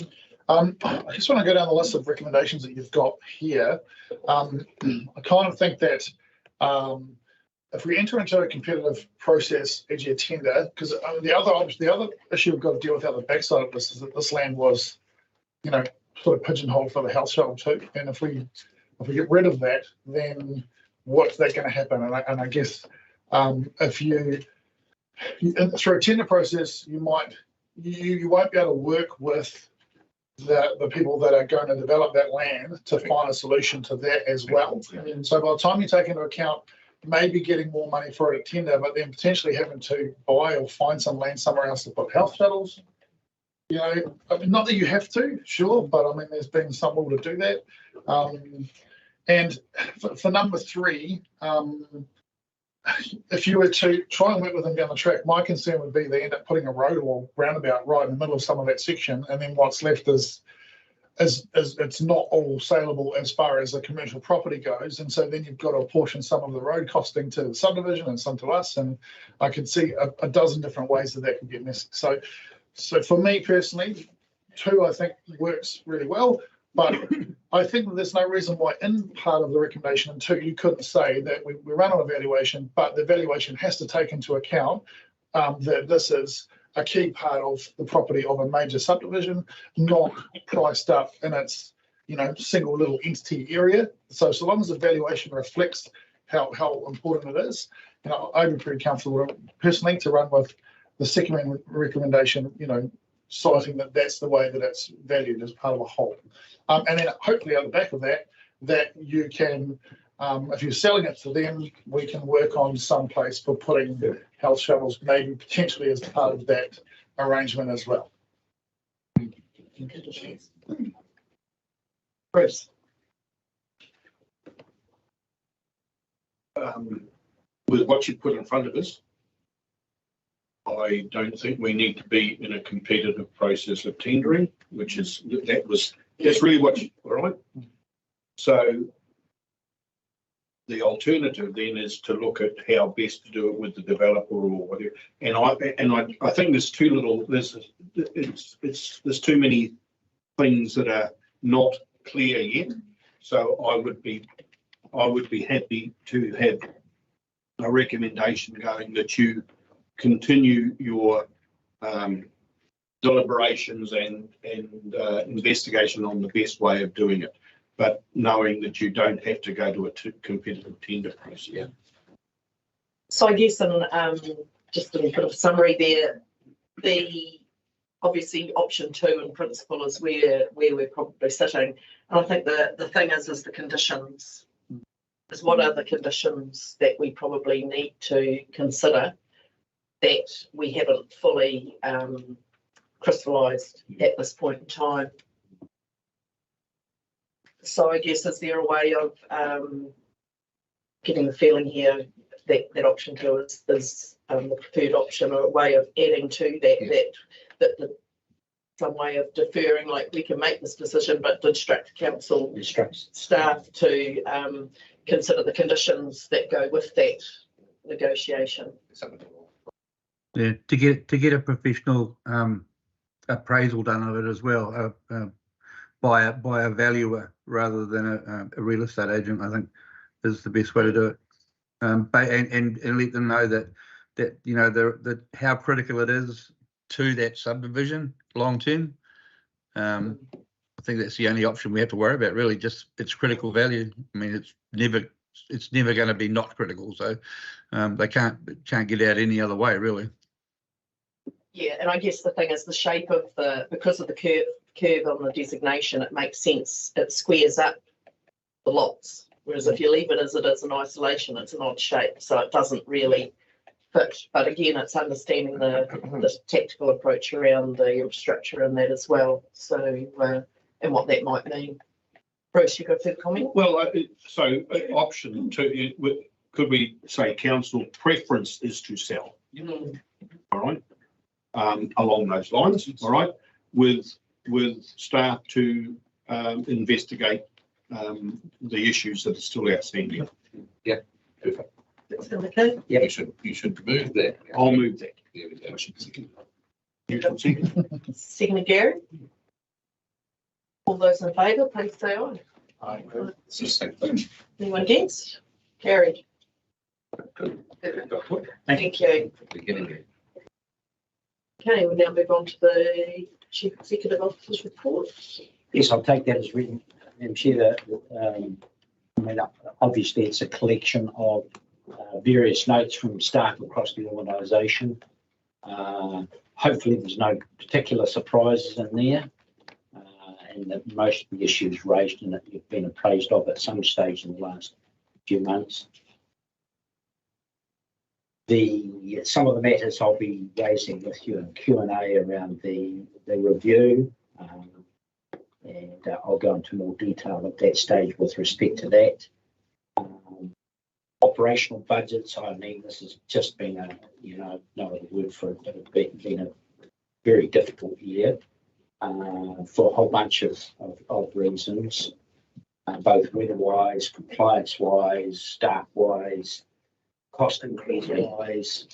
I just want to go down the list of recommendations that you've got here. I kind of think that if we enter into a competitive process, e.g. a tender, because the other issue we've got to deal with out the backside of this is that this land was, sort of pigeonholed for the health shuttle too. And if we get rid of that, then what's that going to happen? And I guess if you through a tender process, you won't be able to work with the people that are going to develop that land to find a solution to that as well. So by the time you take into account maybe getting more money for it at tender, but then potentially having to buy or find some land somewhere else to put health shuttles, not that you have to, sure, but I mean, there's been some will to do that. And for number 3, if you were to try and work with them down the track, my concern would be they end up putting a road or roundabout right in the middle of some of that section, and then what's left is it's not all saleable as far as the commercial property goes, and so then you've got to apportion some of the road costing to the subdivision and some to us, and I could see a dozen different ways that could get missed. So for me personally, 2 I think works really well. But I think that there's no reason why in part of the recommendation in 2 you couldn't say that we run on evaluation, but the evaluation has to take into account that this is a key part of the property of a major subdivision, not priced up in its single little entity area. So long as the valuation reflects how important it is, I'd be pretty comfortable personally to run with the second recommendation, citing that that's the way that it's valued as part of a whole. And then hopefully on the back of that, that you can, if you're selling it to them, we can work on some place for putting health shuttles, maybe potentially as part of that arrangement as well. Bruce. With what you put in front of us, I don't think we need to be in a competitive process of tendering, that's really what you, all right? So the alternative then is to look at how best to do it with the developer or whatever. And I think there's there's too many things that are not clear yet. So I would be happy to have a recommendation going that you continue your deliberations and investigation on the best way of doing it, but knowing that you don't have to go to a competitive tender process. Yeah. So I guess in just a bit of summary there, the obviously option 2 in principle is where we're probably sitting. And I think the thing is the conditions. Is what are the conditions that we probably need to consider that we haven't fully crystallised at this point in time. So I guess is there a way of getting the feeling here that option 2 is the preferred option, or a way of adding to that some way of deferring, like we can make this decision but instruct council staff to consider the conditions that go with that negotiation. Yeah, to get a professional appraisal done of it as well, by a valuer rather than a real estate agent, I think is the best way to do it. But and let them know that you know the how critical it is to that subdivision long term. I think that's the only option we have to worry about, really. Just its critical value. I mean, it's never going to be not critical. So they can't get out any other way, really. Yeah, and I guess the thing is the shape of because of the curve on the designation, it makes sense. It squares up the lots. Whereas if you leave it as it is in isolation, it's an odd shape, so it doesn't really fit. But again, it's understanding the tactical approach around the infrastructure and that as well. So and what that might mean. Bruce, you got a further comment? Well, so option 2, could we say council preference is to sell? All right. Along those lines, all right, with staff to investigate the issues that are still outstanding. Yeah, perfect. Okay. Yeah, you should move that. I'll move that. There we go. Second, Gary. All those in favour, please say aye. Aye. Anyone against? Carried. Thank you. Okay, we'll now move on to the Chief Executive Officer's report. Yes, I'll take that as written. And Chair, I mean, obviously it's a collection of various notes from staff across the organisation. Hopefully there's no particular surprises in there, and that most of the issues raised in it have been appraised of at some stage in the last few months. Some of the matters I'll be raising with you in Q&A around the review, and I'll go into more detail at that stage with respect to that. Operational budgets, I mean, this has just been no other word for it, but it's been a very difficult year for a whole bunch of reasons, both weather-wise, compliance-wise, staff-wise, cost increase-wise.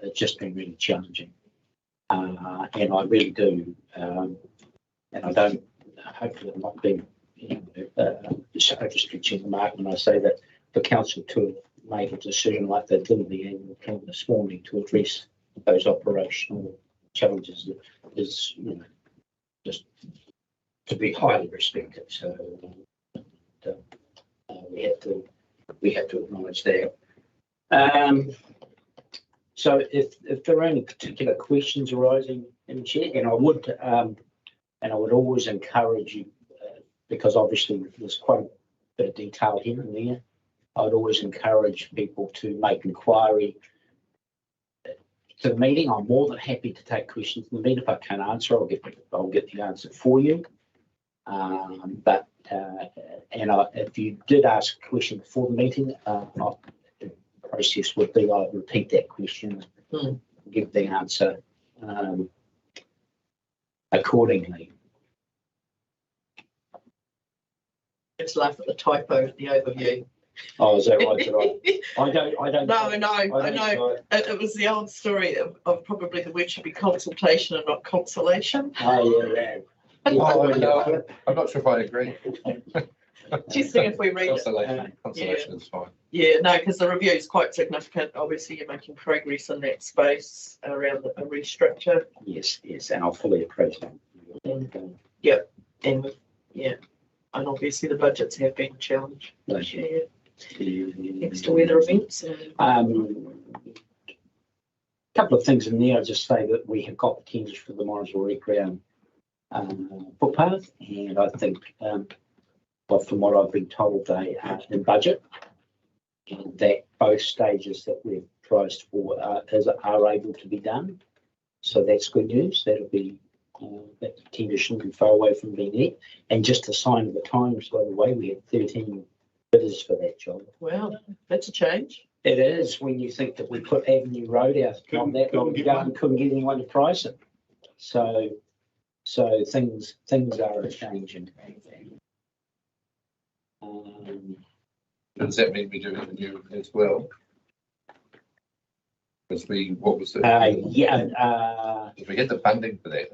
It's just been really challenging. And I really do, and I don't, hopefully I'm not being overstretching the mark when I say that the council to have made a decision like they did in the annual plan this morning to address those operational challenges is, just to be highly respected. So we have to acknowledge that. So if there are any particular questions arising in Chair, and I would always encourage you, because obviously there's quite bit of detail here and there. I'd always encourage people to make inquiry to the meeting. I'm more than happy to take questions in the meeting. If I can't answer, I'll get the answer for you. If you did ask a question before the meeting, the process would be I'd repeat that question, give the answer accordingly. Let's laugh at the typo in the overview. Oh, is that right? I don't. No, I know. It was the old story of probably the word should be consultation and not consolation. Oh, yeah. Oh, no, I'm not sure if I agree. Do you think if we read Consolation is fine. Yeah, no, because the review is quite significant. Obviously, you're making progress in that space around the restructure. Yes, and I'll fully appreciate that. And obviously the budgets have been challenged this year. Next to weather events. Couple of things in there. I'll just say that we have got the tenders for the Morrisville Ground footpath, and I think, from what I've been told, they are in budget, and that both stages that we've priced for are able to be done. So that's good news. That'll be that tender shouldn't be far away from being it. And just a sign of the times, by the way, we had 13 bidders for that job. Wow, that's a change. It is when you think that we put Avenue Road out not that long ago and couldn't get anyone to price it. So things are changing. Does that mean we do it new as well? Because what was it? Did we get the funding for that?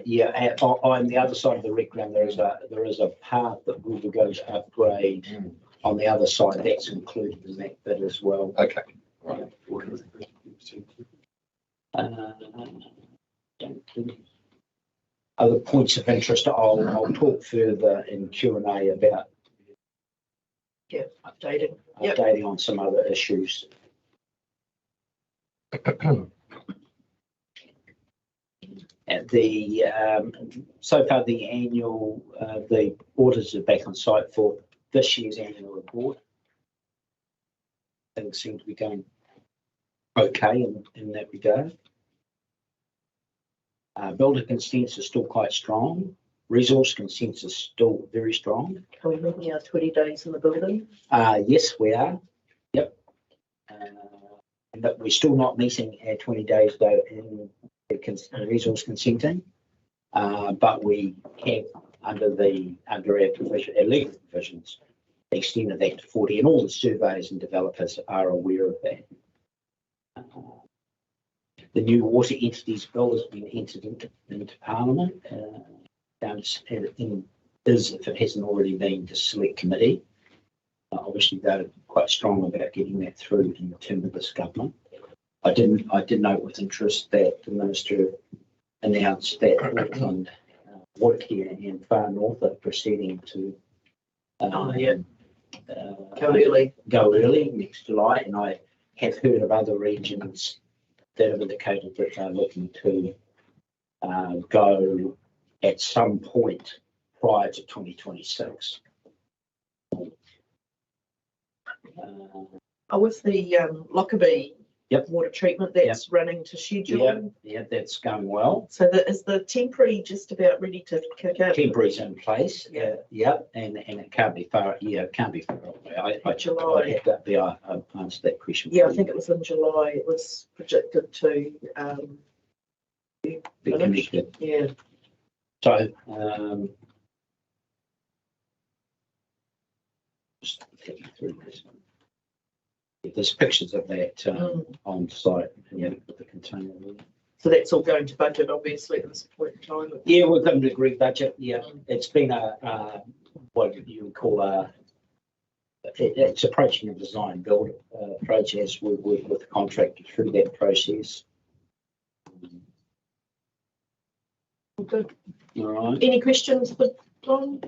Yeah. On the other side of the rec ground, there is a path that we will go to upgrade. On the other side, that's included in that bid as well. Okay. Right. Other points of interest, I'll talk further in Q&A about updating on some other issues. So far the annual the auditors are back on site for this year's annual report. Things seem to be going okay in that regard. Builder consents are still quite strong. Resource consents are still very strong. Are we making our 20 days in the building? Yes, we are. Yep. But we're still not meeting our 20 days though in the resource consenting. But we have under our provision, our legal provisions, extended that to 40, and all the surveyors and developers are aware of that. The new water entities bill has been entered into Parliament. If it hasn't already been to select committee, obviously they're quite strong about getting that through in the term of this government. I did note with interest that the Minister announced that Auckland, Watercare and Far North are proceeding to go early next July, and I have heard of other regions that have indicated that they're looking to go at some point prior to 2026. With the Lockerbie water treatment that's running to schedule. Yeah, that's going well. So is the temporary just about ready to kick out? Temporary's in place. And it can't be far. Yeah, it can't be far away. July. I answered that question. Yeah, I think it was in July. It was projected to be connected. Yeah. So just thinking through this. There's pictures of that on site, with the container. So that's all going to budget, obviously, at this point in time. Yeah, we're going to agree budget. Yeah, it's been what you would call it's approaching a design build approach as we work with the contractor through that process. Good. All right. Any questions for Tom?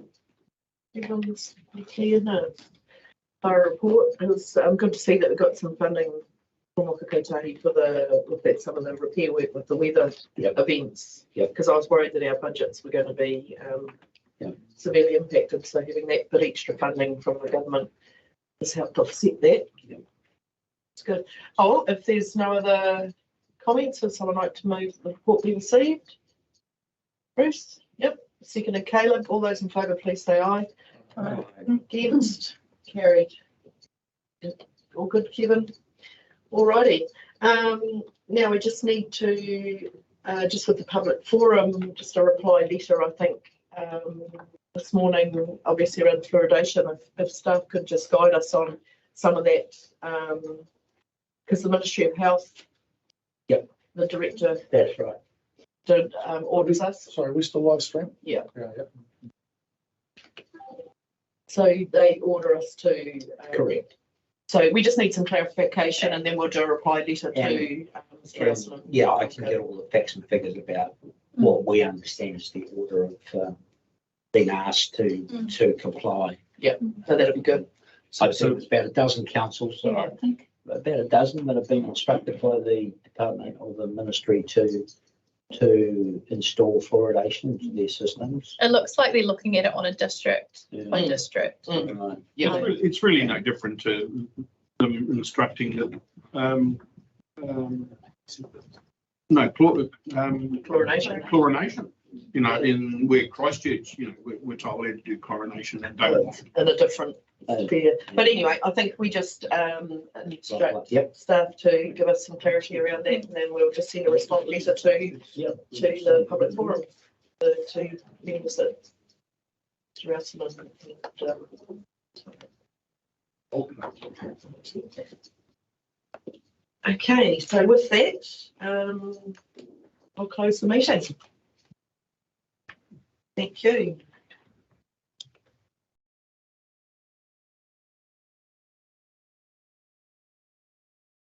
Everyone's clear now. Our report. It was good to see that we got some funding from Whakakotari for some of the repair work with the weather events. Because I was worried that our budgets were going to be severely impacted. So having that bit extra funding from the government has helped offset that. It's good. Oh, if there's no other comments, would someone like to move the report be received? Bruce? Yep. Seconded Caleb. All those in favour, please say aye. Aye. Against? Carried. All good, Kevin? Alrighty. Now we just need to, just with the public forum, just a reply letter, I think, this morning, obviously around fluoridation, if staff could just guide us on some of that, because the Ministry of Health, the director, That's right, did orders us. Sorry, we still live stream? Yeah. Yeah. So they order us to. correct. So we just need some clarification, and then we'll do a reply letter to Mr. Russell. Yeah, I can get all the facts and figures about what we understand is the order of being asked to comply. Yeah, so that'll be good. So it's about a dozen councils, Yeah, I think. about a dozen that have been instructed by the department or the ministry to install fluoridation into their systems. It looks like they're looking at it on a district by Mm. district. Right. Yeah. It's really no different to them instructing that, chlorination. You know, in where Christchurch, you know, we're told to do chlorination and don't. In a different sphere. But anyway, I think we just instruct staff to give us some clarity around that, and then we'll just send a response letter to the public forum, the two members that Mr. Russell okay, so with that, I'll close the meeting. Thank you.